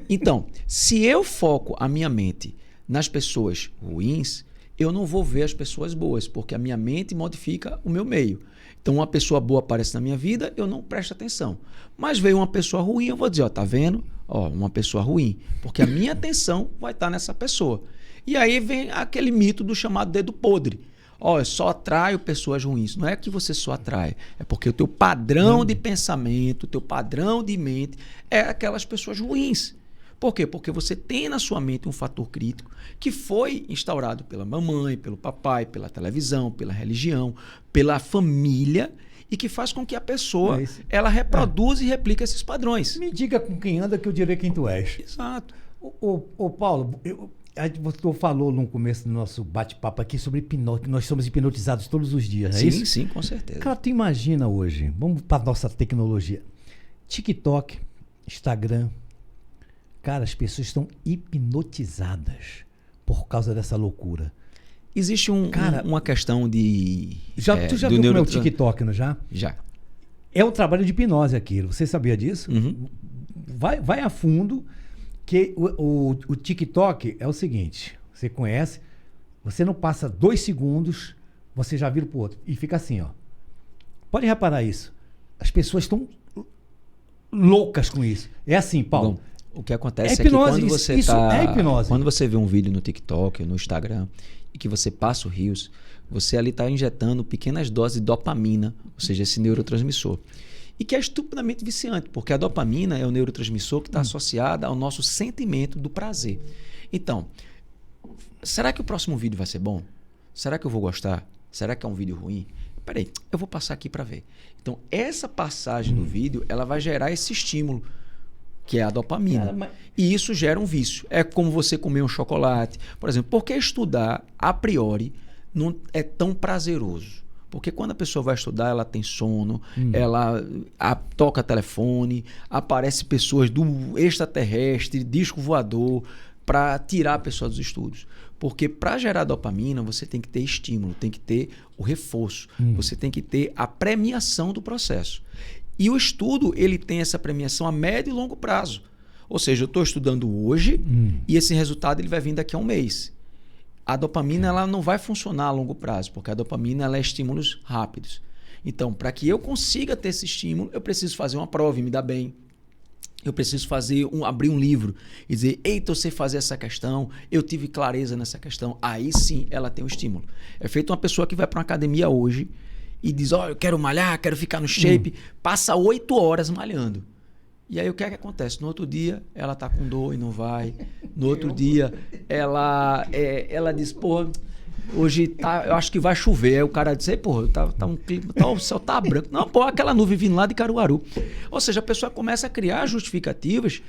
Então, se eu foco a minha mente nas pessoas ruins, eu não vou ver as pessoas boas, porque a minha mente modifica o meu meio. Então, uma pessoa boa aparece na minha vida, eu não presto atenção. Mas veio uma pessoa ruim, eu vou dizer, tá vendo? Uma pessoa ruim. Porque a minha atenção vai estar nessa pessoa. E aí vem aquele mito do chamado dedo podre. Eu só atraio pessoas ruins. Não é que você só atrai, é porque o teu padrão de pensamento, o teu padrão de mente é aquelas pessoas ruins. Por quê? Porque você tem na sua mente um fator crítico que foi instaurado pela mamãe, pelo papai, pela televisão, pela religião, pela família e que faz com que a pessoa ela reproduza e replica esses padrões. Me diga com quem anda que eu direi quem tu és. Exato. Ô Paulo, você falou no começo do nosso bate-papo aqui sobre hipnose, que nós somos hipnotizados todos os dias, não é isso? Sim, com certeza. Cara, tu imagina hoje, vamos para a nossa tecnologia, TikTok, Instagram, cara, as pessoas estão hipnotizadas por causa dessa loucura. Existe uma questão de... Tu já viu como é o TikTok, não já? Já. É um trabalho de hipnose aquilo, você sabia disso? Uhum. Vai a fundo, que o TikTok é o seguinte, você conhece, você não passa 2 segundos, você já vira pro outro e fica assim, ó. Pode reparar isso. As pessoas estão loucas com isso. É assim, Paulo. Bom, o que acontece é que quando você é hipnose. Quando você vê um vídeo no TikTok, no Instagram, e que você passa o Reels, você ali está injetando pequenas doses de dopamina, ou seja, esse neurotransmissor. E que é estupidamente viciante, porque a dopamina é o neurotransmissor que está associado ao nosso sentimento do prazer. Então, será que o próximo vídeo vai ser bom? Será que eu vou gostar? Será que é um vídeo ruim? Peraí, eu vou passar aqui para ver. Então, essa passagem do vídeo, ela vai gerar esse estímulo, que é a dopamina. E isso gera um vício. É como você comer um chocolate. Por exemplo, por que estudar, a priori, não é tão prazeroso? Porque quando a pessoa vai estudar, ela tem sono, ela toca telefone, aparece pessoas do extraterrestre, disco voador, para tirar a pessoa dos estudos. Porque para gerar dopamina, você tem que ter estímulo, tem que ter o reforço, você tem que ter a premiação do processo. E o estudo, ele tem essa premiação a médio e longo prazo. Ou seja, eu estou estudando hoje e esse resultado ele vai vir daqui a um mês. A dopamina ela não vai funcionar a longo prazo, porque a dopamina ela é estímulos rápidos. Então, para que eu consiga ter esse estímulo, eu preciso fazer uma prova e me dar bem. Eu preciso abrir um livro e dizer, eita, eu sei fazer essa questão, eu tive clareza nessa questão. Aí sim ela tem um estímulo. É feito uma pessoa que vai para uma academia hoje e diz, eu quero malhar, quero ficar no shape, passa 8 horas malhando. E aí o que é que acontece? No outro dia, ela tá com dor e não vai. No outro dia, ela diz, hoje eu acho que vai chover. Aí o cara diz, pô, tá um clima, o céu tá branco. Não, pô, aquela nuvem vindo lá de Caruaru. Ou seja, a pessoa começa a criar justificativas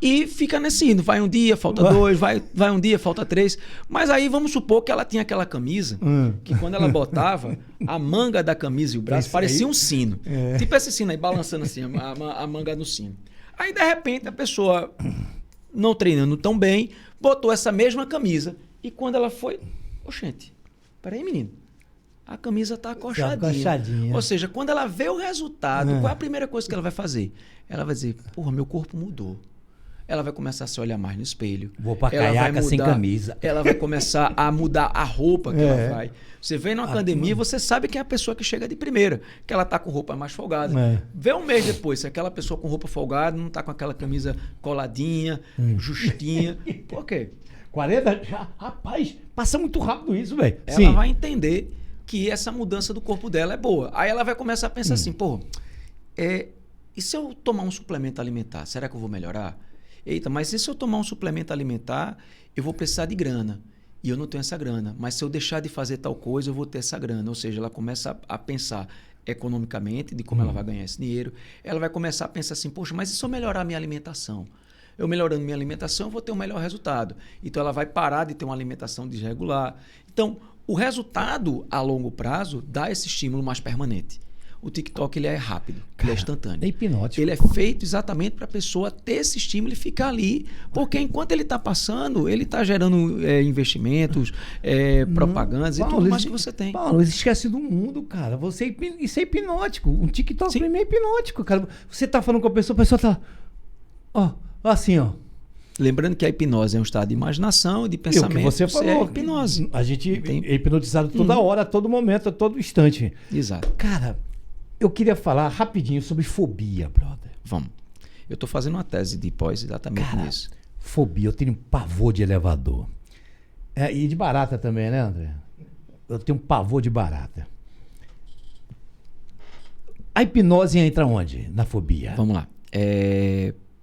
e fica nesse hino. Vai um dia, falta 2, vai um dia, falta 3. Mas aí vamos supor que ela tinha aquela camisa que quando ela botava, a manga da camisa e o braço parecia um sino. Tipo esse sino aí, balançando assim, a manga no sino. Aí, de repente, a pessoa, não treinando tão bem, botou essa mesma camisa. E quando ela foi... Oxente, peraí, menino. A camisa tá acochadinha. Ou seja, quando ela vê o resultado, qual é a primeira coisa que ela vai fazer? Ela vai dizer, porra, meu corpo mudou. Ela vai começar a se olhar mais no espelho. Vou pra caiaca sem camisa. Ela vai começar a mudar a roupa que ela vai. Você vem numa academia, você sabe que é a pessoa que chega de primeira, que ela tá com roupa mais folgada. Vê um mês depois, se aquela pessoa com roupa folgada não tá com aquela camisa coladinha, justinha. Por quê? 40? Rapaz, passa muito rápido isso, velho. Ela vai entender que essa mudança do corpo dela é boa. Aí ela vai começar a pensar assim, pô, e se eu tomar um suplemento alimentar, será que eu vou melhorar? Eita, mas e se eu tomar um suplemento alimentar, eu vou precisar de grana. E eu não tenho essa grana. Mas se eu deixar de fazer tal coisa, eu vou ter essa grana. Ou seja, ela começa a pensar economicamente de como ela vai ganhar esse dinheiro. Ela vai começar a pensar assim, poxa, mas e se eu melhorar a minha alimentação? Eu melhorando minha alimentação, eu vou ter um melhor resultado. Então, ela vai parar de ter uma alimentação desregular. Então, o resultado a longo prazo dá esse estímulo mais permanente. O TikTok ele é rápido, ele é instantâneo. É hipnótico. Ele é feito exatamente para a pessoa ter esse estímulo e ficar ali. Porque enquanto ele está passando, ele está gerando investimentos, propagandas e tudo mais que você tem. Paulo, esquece do mundo, cara. Isso é hipnótico. Um TikTok para mim é hipnótico, cara. Você está falando com a pessoa está... assim, ó. Lembrando que a hipnose é um estado de imaginação e de pensamento. O que você falou. É hipnose. A gente é hipnotizado toda hora, a todo momento, a todo instante. Exato. Cara, eu queria falar rapidinho sobre fobia, brother. Vamos. Eu estou fazendo uma tese de pós exatamente nisso. Fobia, eu tenho um pavor de elevador. E de barata também, né, André? Eu tenho um pavor de barata. A hipnose entra onde? Na fobia? Vamos lá.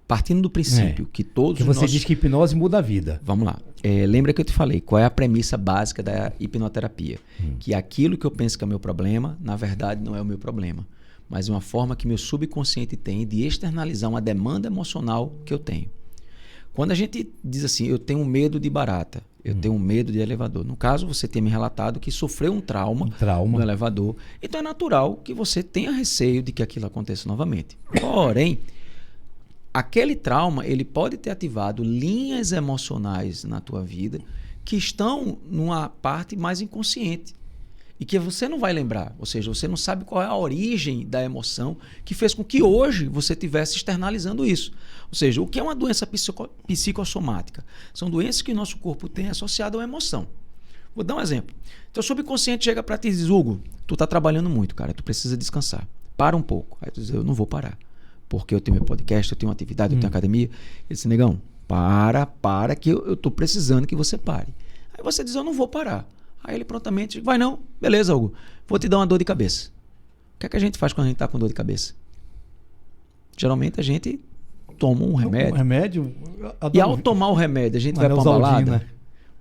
Partindo do princípio que todos que você diz que hipnose muda a vida. Vamos lá. Lembra que eu te falei, qual é a premissa básica da hipnoterapia? Que aquilo que eu penso que é o meu problema, na verdade não é o meu problema, mas uma forma que meu subconsciente tem de externalizar uma demanda emocional que eu tenho. Quando a gente diz assim, eu tenho medo de barata, eu tenho medo de elevador. No caso, você tem me relatado que sofreu um trauma no elevador. Então é natural que você tenha receio de que aquilo aconteça novamente. Porém, aquele trauma, ele pode ter ativado linhas emocionais na tua vida que estão numa parte mais inconsciente e que você não vai lembrar. Ou seja, você não sabe qual é a origem da emoção que fez com que hoje você estivesse externalizando isso. Ou seja, o que é uma doença psicossomática? São doenças que o nosso corpo tem associado a uma emoção. Vou dar um exemplo. Teu subconsciente chega para ti e diz, Hugo, tu tá trabalhando muito, cara, tu precisa descansar. Para um pouco. Aí tu diz, eu não vou parar. Porque eu tenho meu podcast, eu tenho uma atividade, eu tenho academia. Ele disse, negão, para que eu tô precisando que você pare. Aí você diz, eu não vou parar. Aí ele prontamente, vai não, beleza, Hugo, vou te dar uma dor de cabeça. O que é que a gente faz quando a gente tá com dor de cabeça? Geralmente a gente toma um remédio. Um remédio? E ao tomar o remédio, a gente vai pra uma balada,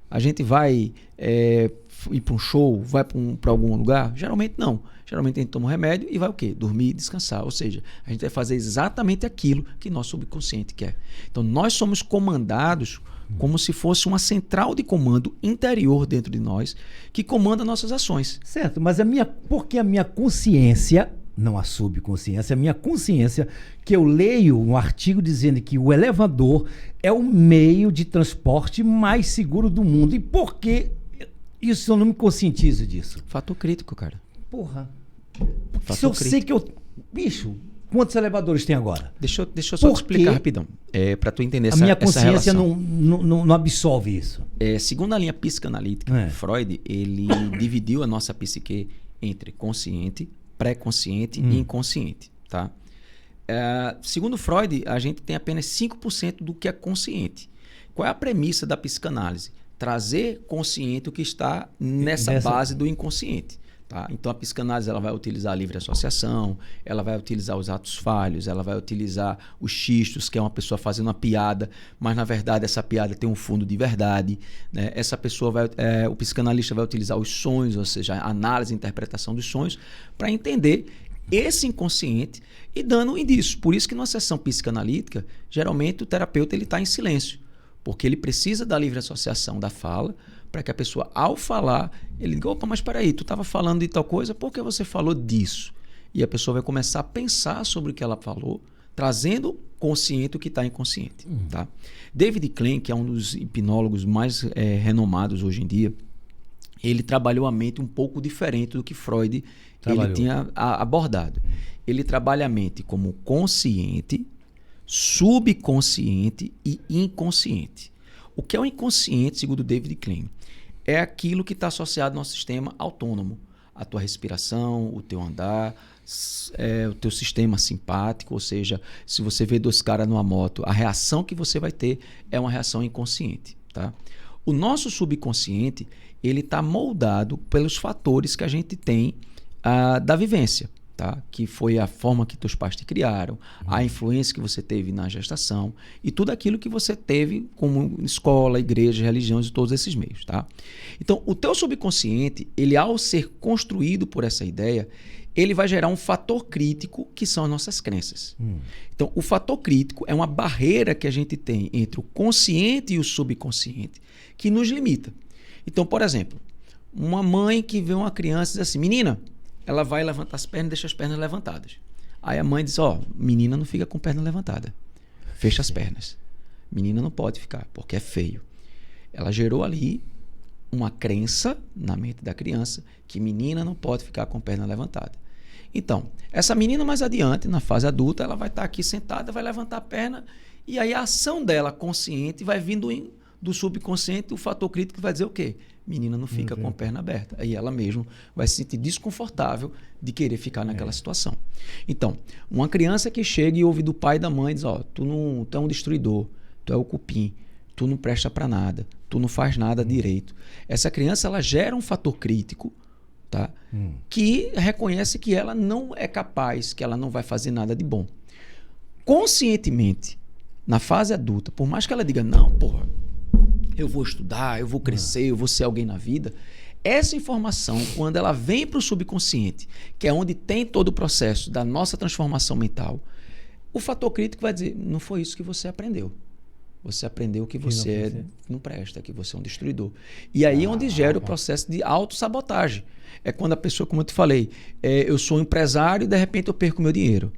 a gente vai ir para um show, vai para algum lugar? Geralmente não. Geralmente a gente toma um remédio e vai o quê? Dormir e descansar. Ou seja, a gente vai fazer exatamente aquilo que nosso subconsciente quer. Então nós somos comandados como se fosse uma central de comando interior dentro de nós que comanda nossas ações. Certo, mas porque a minha consciência, não a subconsciência, a minha consciência, que eu leio um artigo dizendo que o elevador é o meio de transporte mais seguro do mundo. E por que isso eu não me conscientizo disso? Fator crítico, cara. Porra. Se eu sei que eu... Bicho, quantos elevadores tem agora? Deixa eu só te explicar rapidão. Para tu entender essa relação. A minha consciência não absolve isso. Segundo a linha psicanalítica, Freud, ele dividiu a nossa psique entre consciente, pré-consciente e inconsciente. Tá? Segundo Freud, a gente tem apenas 5% do que é consciente. Qual é a premissa da psicanálise? Trazer consciente o que está nessa base do inconsciente. Tá? Então, a psicanálise ela vai utilizar a livre associação, ela vai utilizar os atos falhos, ela vai utilizar os xistos, que é uma pessoa fazendo uma piada, mas, na verdade, essa piada tem um fundo de verdade. Né? Essa pessoa o psicanalista vai utilizar os sonhos, ou seja, a análise e interpretação dos sonhos, para entender esse inconsciente e dando indícios. Por isso que, numa sessão psicanalítica, geralmente o terapeuta está em silêncio, porque ele precisa da livre associação da fala, para que a pessoa, ao falar, ele diga, opa, mas espera aí, tu estava falando de tal coisa, por que você falou disso? E a pessoa vai começar a pensar sobre o que ela falou, trazendo consciente o que está inconsciente. Tá? David Klein, que é um dos hipnólogos mais renomados hoje em dia, ele trabalhou a mente um pouco diferente do que Freud ele tinha abordado. Ele trabalha a mente como consciente, subconsciente e inconsciente. O que é o inconsciente, segundo David Klein? É aquilo que está associado ao nosso sistema autônomo. A tua respiração, o teu andar, o teu sistema simpático, ou seja, se você vê dois caras numa moto, a reação que você vai ter é uma reação inconsciente. Tá? O nosso subconsciente, ele está moldado pelos fatores que a gente tem da vivência. Tá? Que foi a forma que teus pais te criaram, a influência que você teve na gestação e tudo aquilo que você teve como escola, igreja, religião e todos esses meios. Tá? Então, o teu subconsciente, ele ao ser construído por essa ideia, ele vai gerar um fator crítico que são as nossas crenças. Então, o fator crítico é uma barreira que a gente tem entre o consciente e o subconsciente que nos limita. Então, por exemplo, uma mãe que vê uma criança e diz assim, menina, ela vai levantar as pernas e deixa as pernas levantadas. Aí a mãe diz, menina não fica com perna levantada. Fecha as pernas. Menina não pode ficar, porque é feio. Ela gerou ali uma crença na mente da criança que menina não pode ficar com perna levantada. Então, essa menina mais adiante, na fase adulta, ela vai estar aqui sentada, vai levantar a perna e aí a ação dela consciente vai vindo do subconsciente, o fator crítico vai dizer o quê? Menina não fica com a perna aberta. Aí ela mesma vai se sentir desconfortável de querer ficar naquela situação. Então, uma criança que chega e ouve do pai e da mãe diz, tu é um destruidor, tu é o cupim, tu não presta para nada, tu não faz nada direito. Essa criança, ela gera um fator crítico, tá? Que reconhece que ela não é capaz, que ela não vai fazer nada de bom. Conscientemente, na fase adulta, por mais que ela diga, não, porra, eu vou estudar, eu vou crescer, eu vou ser alguém na vida. Essa informação, quando ela vem para o subconsciente, que é onde tem todo o processo da nossa transformação mental, o fator crítico vai dizer, não foi isso que você aprendeu. Você aprendeu que você não presta, que você é um destruidor. E aí é onde gera o processo de autossabotagem. É quando a pessoa, como eu te falei, eu sou um empresário e de repente eu perco meu dinheiro.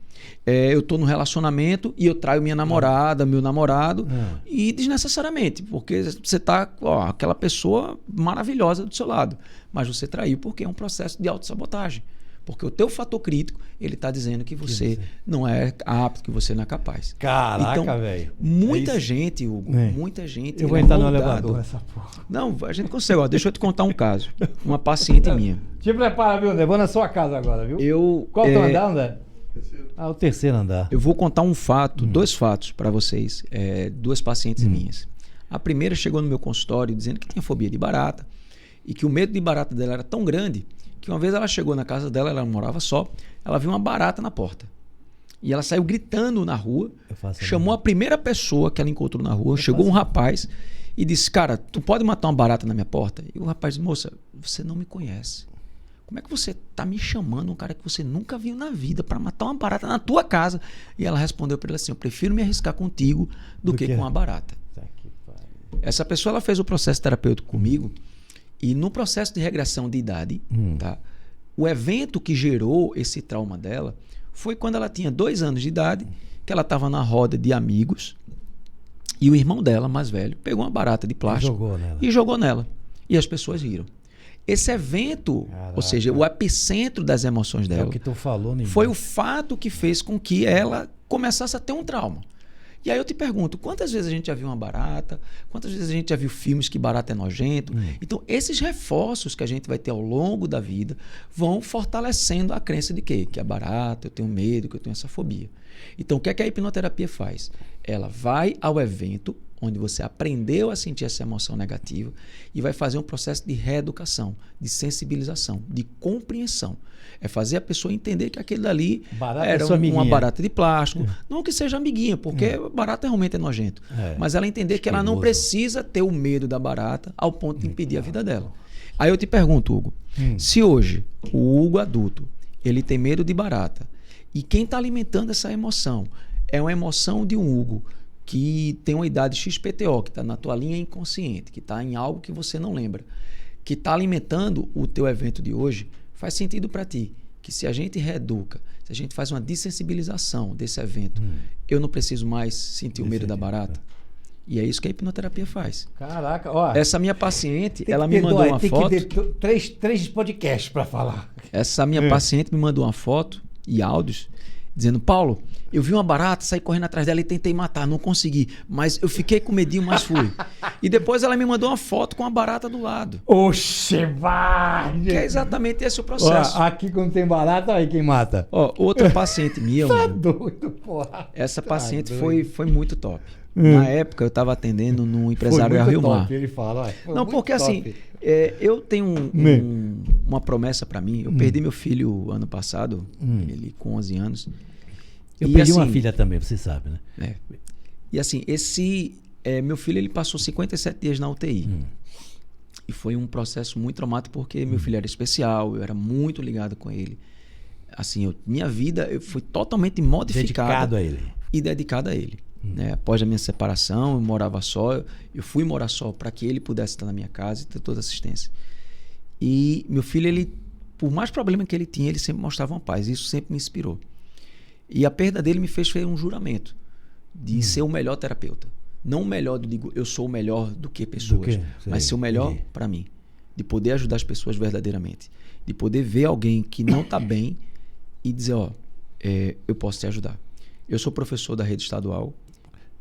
Eu estou num relacionamento e eu traio minha namorada, meu namorado, e desnecessariamente, porque você está aquela pessoa maravilhosa do seu lado, mas você traiu porque é um processo de autossabotagem. Porque o teu fator crítico, ele está dizendo que você não é apto, que você não é capaz. Caraca, velho. Muita gente, Hugo, muita gente... Eu vou entrar no elevador, essa porra. Não, a gente consegue. Deixa eu te contar um caso. Uma paciente minha. Te prepara, viu, André? Vou na sua casa agora, viu? Qual é o teu andar, André? O terceiro andar. Eu vou contar um fato, dois fatos para vocês. Duas pacientes minhas. A primeira chegou no meu consultório dizendo que tinha fobia de barata e que o medo de barata dela era tão grande que uma vez ela chegou na casa dela, ela morava só, ela viu uma barata na porta. E ela saiu gritando na rua, chamou a primeira pessoa que ela encontrou na rua, chegou um rapaz e disse, cara, tu pode matar uma barata na minha porta? E o rapaz disse, moça, você não me conhece. Como é que você tá me chamando um cara que você nunca viu na vida para matar uma barata na tua casa? E ela respondeu para ele assim, eu prefiro me arriscar contigo do que com uma barata. Essa pessoa ela fez o processo terapêutico comigo e no processo de regressão de idade, tá? O evento que gerou esse trauma dela foi quando ela tinha 2 anos de idade, que ela estava na roda de amigos e o irmão dela, mais velho, pegou uma barata de plástico e jogou nela. E as pessoas riram. Esse evento, ou seja, o epicentro das emoções dela, o que tu falou, foi o fato que fez com que ela começasse a ter um trauma. E aí eu te pergunto, quantas vezes a gente já viu uma barata? Quantas vezes a gente já viu filmes que barata é nojento? Então, esses reforços que a gente vai ter ao longo da vida vão fortalecendo a crença de quê? Que é barata, eu tenho medo, que eu tenho essa fobia. Então, o que é que a hipnoterapia faz? Ela vai ao evento onde você aprendeu a sentir essa emoção negativa e vai fazer um processo de reeducação, de sensibilização, de compreensão. É fazer a pessoa entender que aquele dali era uma barata de plástico. Não que seja amiguinha, porque barata realmente é nojento. Mas ela entender que ela não precisa ter o medo da barata ao ponto de impedir a vida dela. Aí eu te pergunto, Hugo, se hoje o Hugo adulto, ele tem medo de barata, e quem está alimentando essa emoção é uma emoção de um Hugo que tem uma idade XPTO, que está na tua linha inconsciente, que está em algo que você não lembra, que está alimentando o teu evento de hoje, faz sentido para ti que se a gente reeduca, se a gente faz uma dessensibilização desse evento, eu não preciso mais sentir o medo da barata. E é isso que a hipnoterapia faz. Caraca, ó. Essa minha paciente, ela me mandou uma foto. Tem que ter três podcasts para falar. Essa minha paciente me mandou uma foto e áudios dizendo: Paulo, eu vi uma barata, saí correndo atrás dela e tentei matar, não consegui. Mas eu fiquei com medinho, mas fui. E depois ela me mandou uma foto com a barata do lado. Oxe, vai! Que é exatamente esse o processo. Ó, aqui quando tem barata, aí quem mata? Ó, outra paciente minha. Tá doido, porra. Essa paciente foi muito top. Na época eu estava atendendo num empresário da Rio Mar. Ele fala, não, porque top. Assim, eu tenho uma promessa para mim. Eu perdi meu filho ano passado, ele com 11 anos. Eu perdi uma filha também, você sabe, né? E assim, meu filho ele passou 57 dias na UTI. E foi um processo muito traumático porque meu filho era especial, eu era muito ligado com ele. Assim, minha vida foi totalmente modificada. Dedicado a ele. E dedicada a ele. Né? Após a minha separação, eu morava só. Eu fui morar só para que ele pudesse estar na minha casa e ter toda a assistência. E meu filho, ele, por mais problema que ele tinha, ele sempre mostrava uma paz. Isso sempre me inspirou. E a perda dele me fez um juramento de ser o melhor terapeuta. Não o melhor, digo, eu sou o melhor do que pessoas, mas ser o melhor para mim. De poder ajudar as pessoas verdadeiramente. De poder ver alguém que não está bem e dizer, eu posso te ajudar. Eu sou professor da rede estadual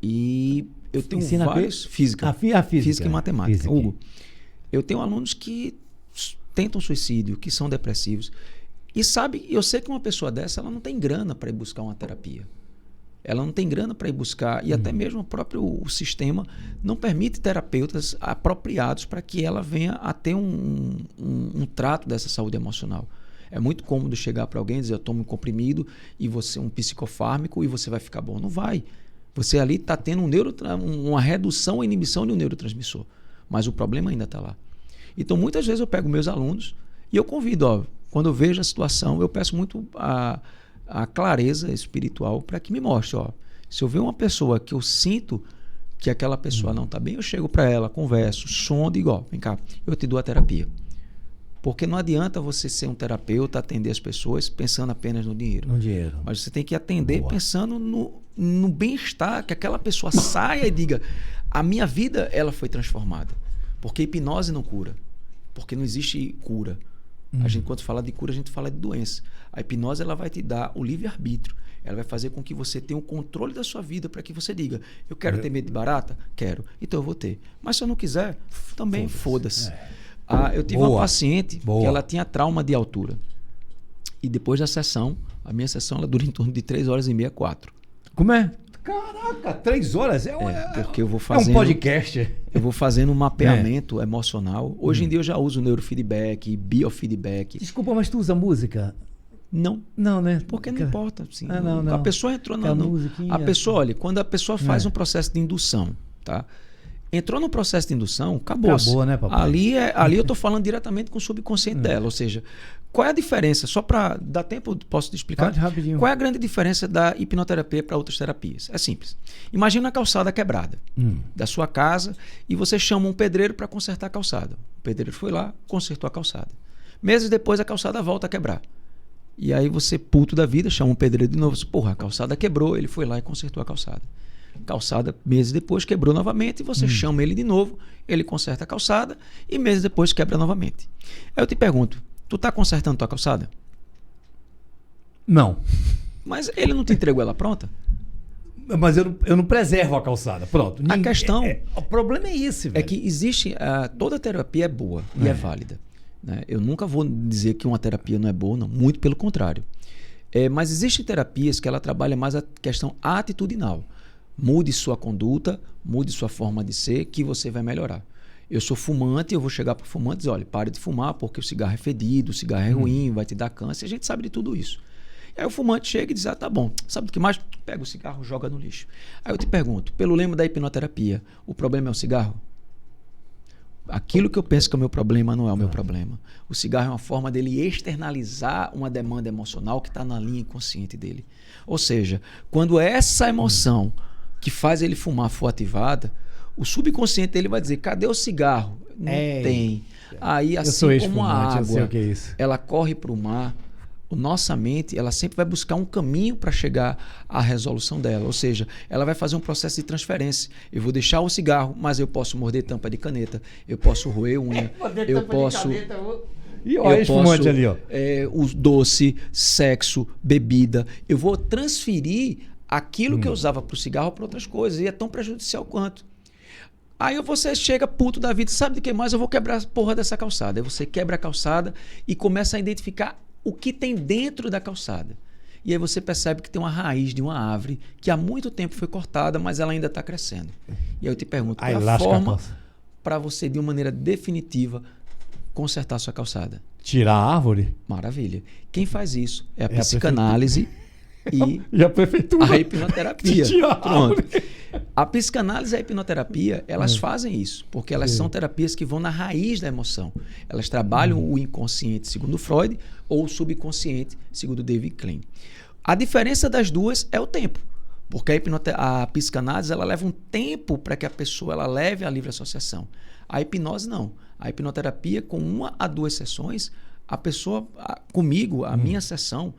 e eu tenho vários... Física. Física e matemática. Física. Hugo, eu tenho alunos que tentam suicídio, que são depressivos. E eu sei que uma pessoa dessa, ela não tem grana para ir buscar uma terapia. Ela não tem grana para ir buscar, e até mesmo o sistema não permite terapeutas apropriados para que ela venha a ter um trato dessa saúde emocional. É muito cômodo chegar para alguém e dizer, eu tomo um comprimido e você um psicofármaco e você vai ficar bom. Não vai. Você ali está tendo uma redução ou inibição de um neurotransmissor. Mas o problema ainda está lá. Então, muitas vezes eu pego meus alunos e eu convido, quando eu vejo a situação, eu peço muito a clareza espiritual para que me mostre. Se eu ver uma pessoa que eu sinto que aquela pessoa não está bem, eu chego para ela, converso, sondo e digo, vem cá, eu te dou a terapia. Porque não adianta você ser um terapeuta, atender as pessoas pensando apenas no dinheiro. Mas você tem que atender pensando no bem-estar, que aquela pessoa saia e diga, a minha vida ela foi transformada. Porque hipnose não cura. Porque não existe cura. A gente, quando fala de cura, a gente fala de doença. A hipnose ela vai te dar o livre-arbítrio. Ela vai fazer com que você tenha o controle da sua vida para que você diga, eu quero ter medo de barata? Quero. Então eu vou ter. Mas se eu não quiser, também foda-se. Eu tive uma paciente que ela tinha trauma de altura. E depois da sessão, a minha sessão ela dura em torno de 3 horas e meia, 4. Como é? Caraca, 3 horas? Porque eu vou fazendo, é um podcast. Eu vou fazendo um mapeamento emocional. Hoje em dia eu já uso neurofeedback, biofeedback. Desculpa, mas tu usa música? Não. Não, né? Porque não importa. Assim, não. A pessoa entrou na... A pessoa, olha, quando a pessoa faz um processo de indução, tá? Entrou no processo de indução, acabou, né, papai? Ali eu estou falando diretamente com o subconsciente dela. Ou seja, qual é a diferença? Só para dar tempo, posso te explicar? Pode, rapidinho. Qual é a grande diferença da hipnoterapia para outras terapias? É simples. Imagina a calçada quebrada da sua casa e você chama um pedreiro para consertar a calçada. O pedreiro foi lá, consertou a calçada. Meses depois a calçada volta a quebrar. E aí você, puto da vida, chama um pedreiro de novo. Porra, a calçada quebrou, ele foi lá e consertou a calçada. Calçada, meses depois, quebrou novamente, e você chama ele de novo, ele conserta a calçada, e meses depois quebra novamente. Aí eu te pergunto, tu tá consertando tua calçada? Não. Mas ele não te entregou ela pronta? Mas eu não preservo a calçada, pronto. A questão... o problema é esse, velho. É que existe... toda terapia é boa e é válida. Né? Eu nunca vou dizer que uma terapia não é boa, não. Muito pelo contrário. Mas existem terapias que ela trabalha mais a questão atitudinal. Mude sua conduta, mude sua forma de ser, que você vai melhorar. Eu sou fumante, eu vou chegar para o fumante e dizer, olha, pare de fumar porque o cigarro é fedido, o cigarro é ruim, vai te dar câncer. A gente sabe de tudo isso. Aí o fumante chega e diz, tá bom, sabe do que mais? Pega o cigarro, joga no lixo. Aí eu te pergunto, pelo lema da hipnoterapia, o problema é o cigarro? Aquilo que eu penso que é o meu problema não é o meu problema. O cigarro é uma forma dele externalizar uma demanda emocional que está na linha inconsciente dele. Ou seja, quando essa emoção que faz ele fumar for ativada, o subconsciente dele vai dizer, cadê o cigarro? Não tem. Aí, assim como a água, ela corre para o mar, nossa mente, ela sempre vai buscar um caminho para chegar à resolução dela. Ou seja, ela vai fazer um processo de transferência. Eu vou deixar o cigarro, mas eu posso morder tampa de caneta, eu posso roer unha, eu posso... E olha esse monte ali, ó. O doce, sexo, bebida. Eu vou transferir aquilo que eu usava para o cigarro para outras coisas. E é tão prejudicial quanto. Aí você chega puto da vida, sabe de que mais? Eu vou quebrar a porra dessa calçada. Aí você quebra a calçada e começa a identificar o que tem dentro da calçada. E aí você percebe que tem uma raiz de uma árvore que há muito tempo foi cortada, mas ela ainda está crescendo. E aí eu te pergunto, qual é a forma para você, de uma maneira definitiva, consertar a sua calçada? Tirar a árvore? Maravilha. Quem faz isso é a psicanálise e a prefeitura. A hipnoterapia. Pronto. A psicanálise e a hipnoterapia, elas fazem isso, porque elas são terapias que vão na raiz da emoção. Elas trabalham o inconsciente, segundo Freud, ou o subconsciente, segundo David Klein. A diferença das duas é o tempo, porque a psicanálise ela leva um tempo para que a pessoa ela leve a livre associação. A hipnose não. A hipnoterapia, com 1 a 2 sessões, a pessoa, comigo, a minha sessão,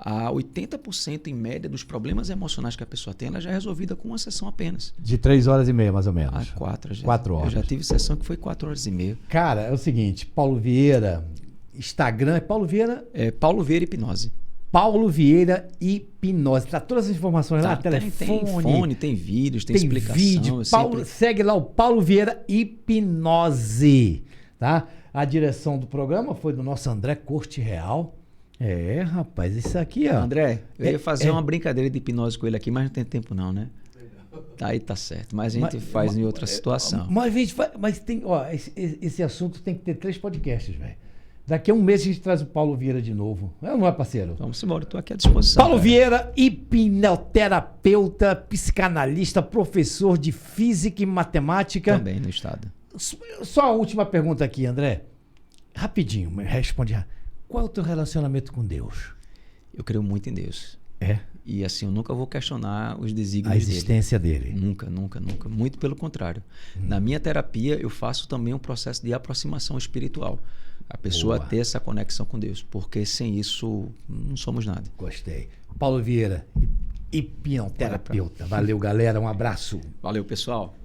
a 80% em média dos problemas emocionais que a pessoa tem, ela já é resolvida com uma sessão apenas. De 3h30, mais ou menos. 4 horas. Eu já tive sessão que foi 4h30. Cara, é o seguinte, Paulo Vieira, Instagram é Paulo Vieira? É Paulo Vieira Hipnose. Paulo Vieira Hipnose. Tá todas as informações lá, telefone. Tem fone, tem vídeos, tem explicação. Vídeo. Segue lá o Paulo Vieira Hipnose, tá? A direção do programa foi do nosso André Corte Real. Rapaz, isso aqui, ó. André, eu ia fazer uma brincadeira de hipnose com ele aqui, mas não tem tempo não, né? Aí tá certo. Mas a gente faz em outra situação. Mas a gente faz, mas tem, ó, esse assunto tem que ter 3 podcasts, velho. Daqui a um mês a gente traz o Paulo Vieira de novo. Não é, parceiro? Vamos embora, estou aqui à disposição. Paulo Vieira, hipnoterapeuta, psicanalista, professor de física e matemática. Também no estado. Só a última pergunta aqui, André. Rapidinho, responde. Qual é o teu relacionamento com Deus? Eu creio muito em Deus. É? E assim, eu nunca vou questionar os desígnios dele. A existência dele. Nunca. Muito pelo contrário. Na minha terapia, eu faço também um processo de aproximação espiritual. A pessoa ter essa conexão com Deus. Porque sem isso, não somos nada. Gostei. Paulo Vieira, hipnoterapeuta. Valeu, galera. Um abraço. Valeu, pessoal.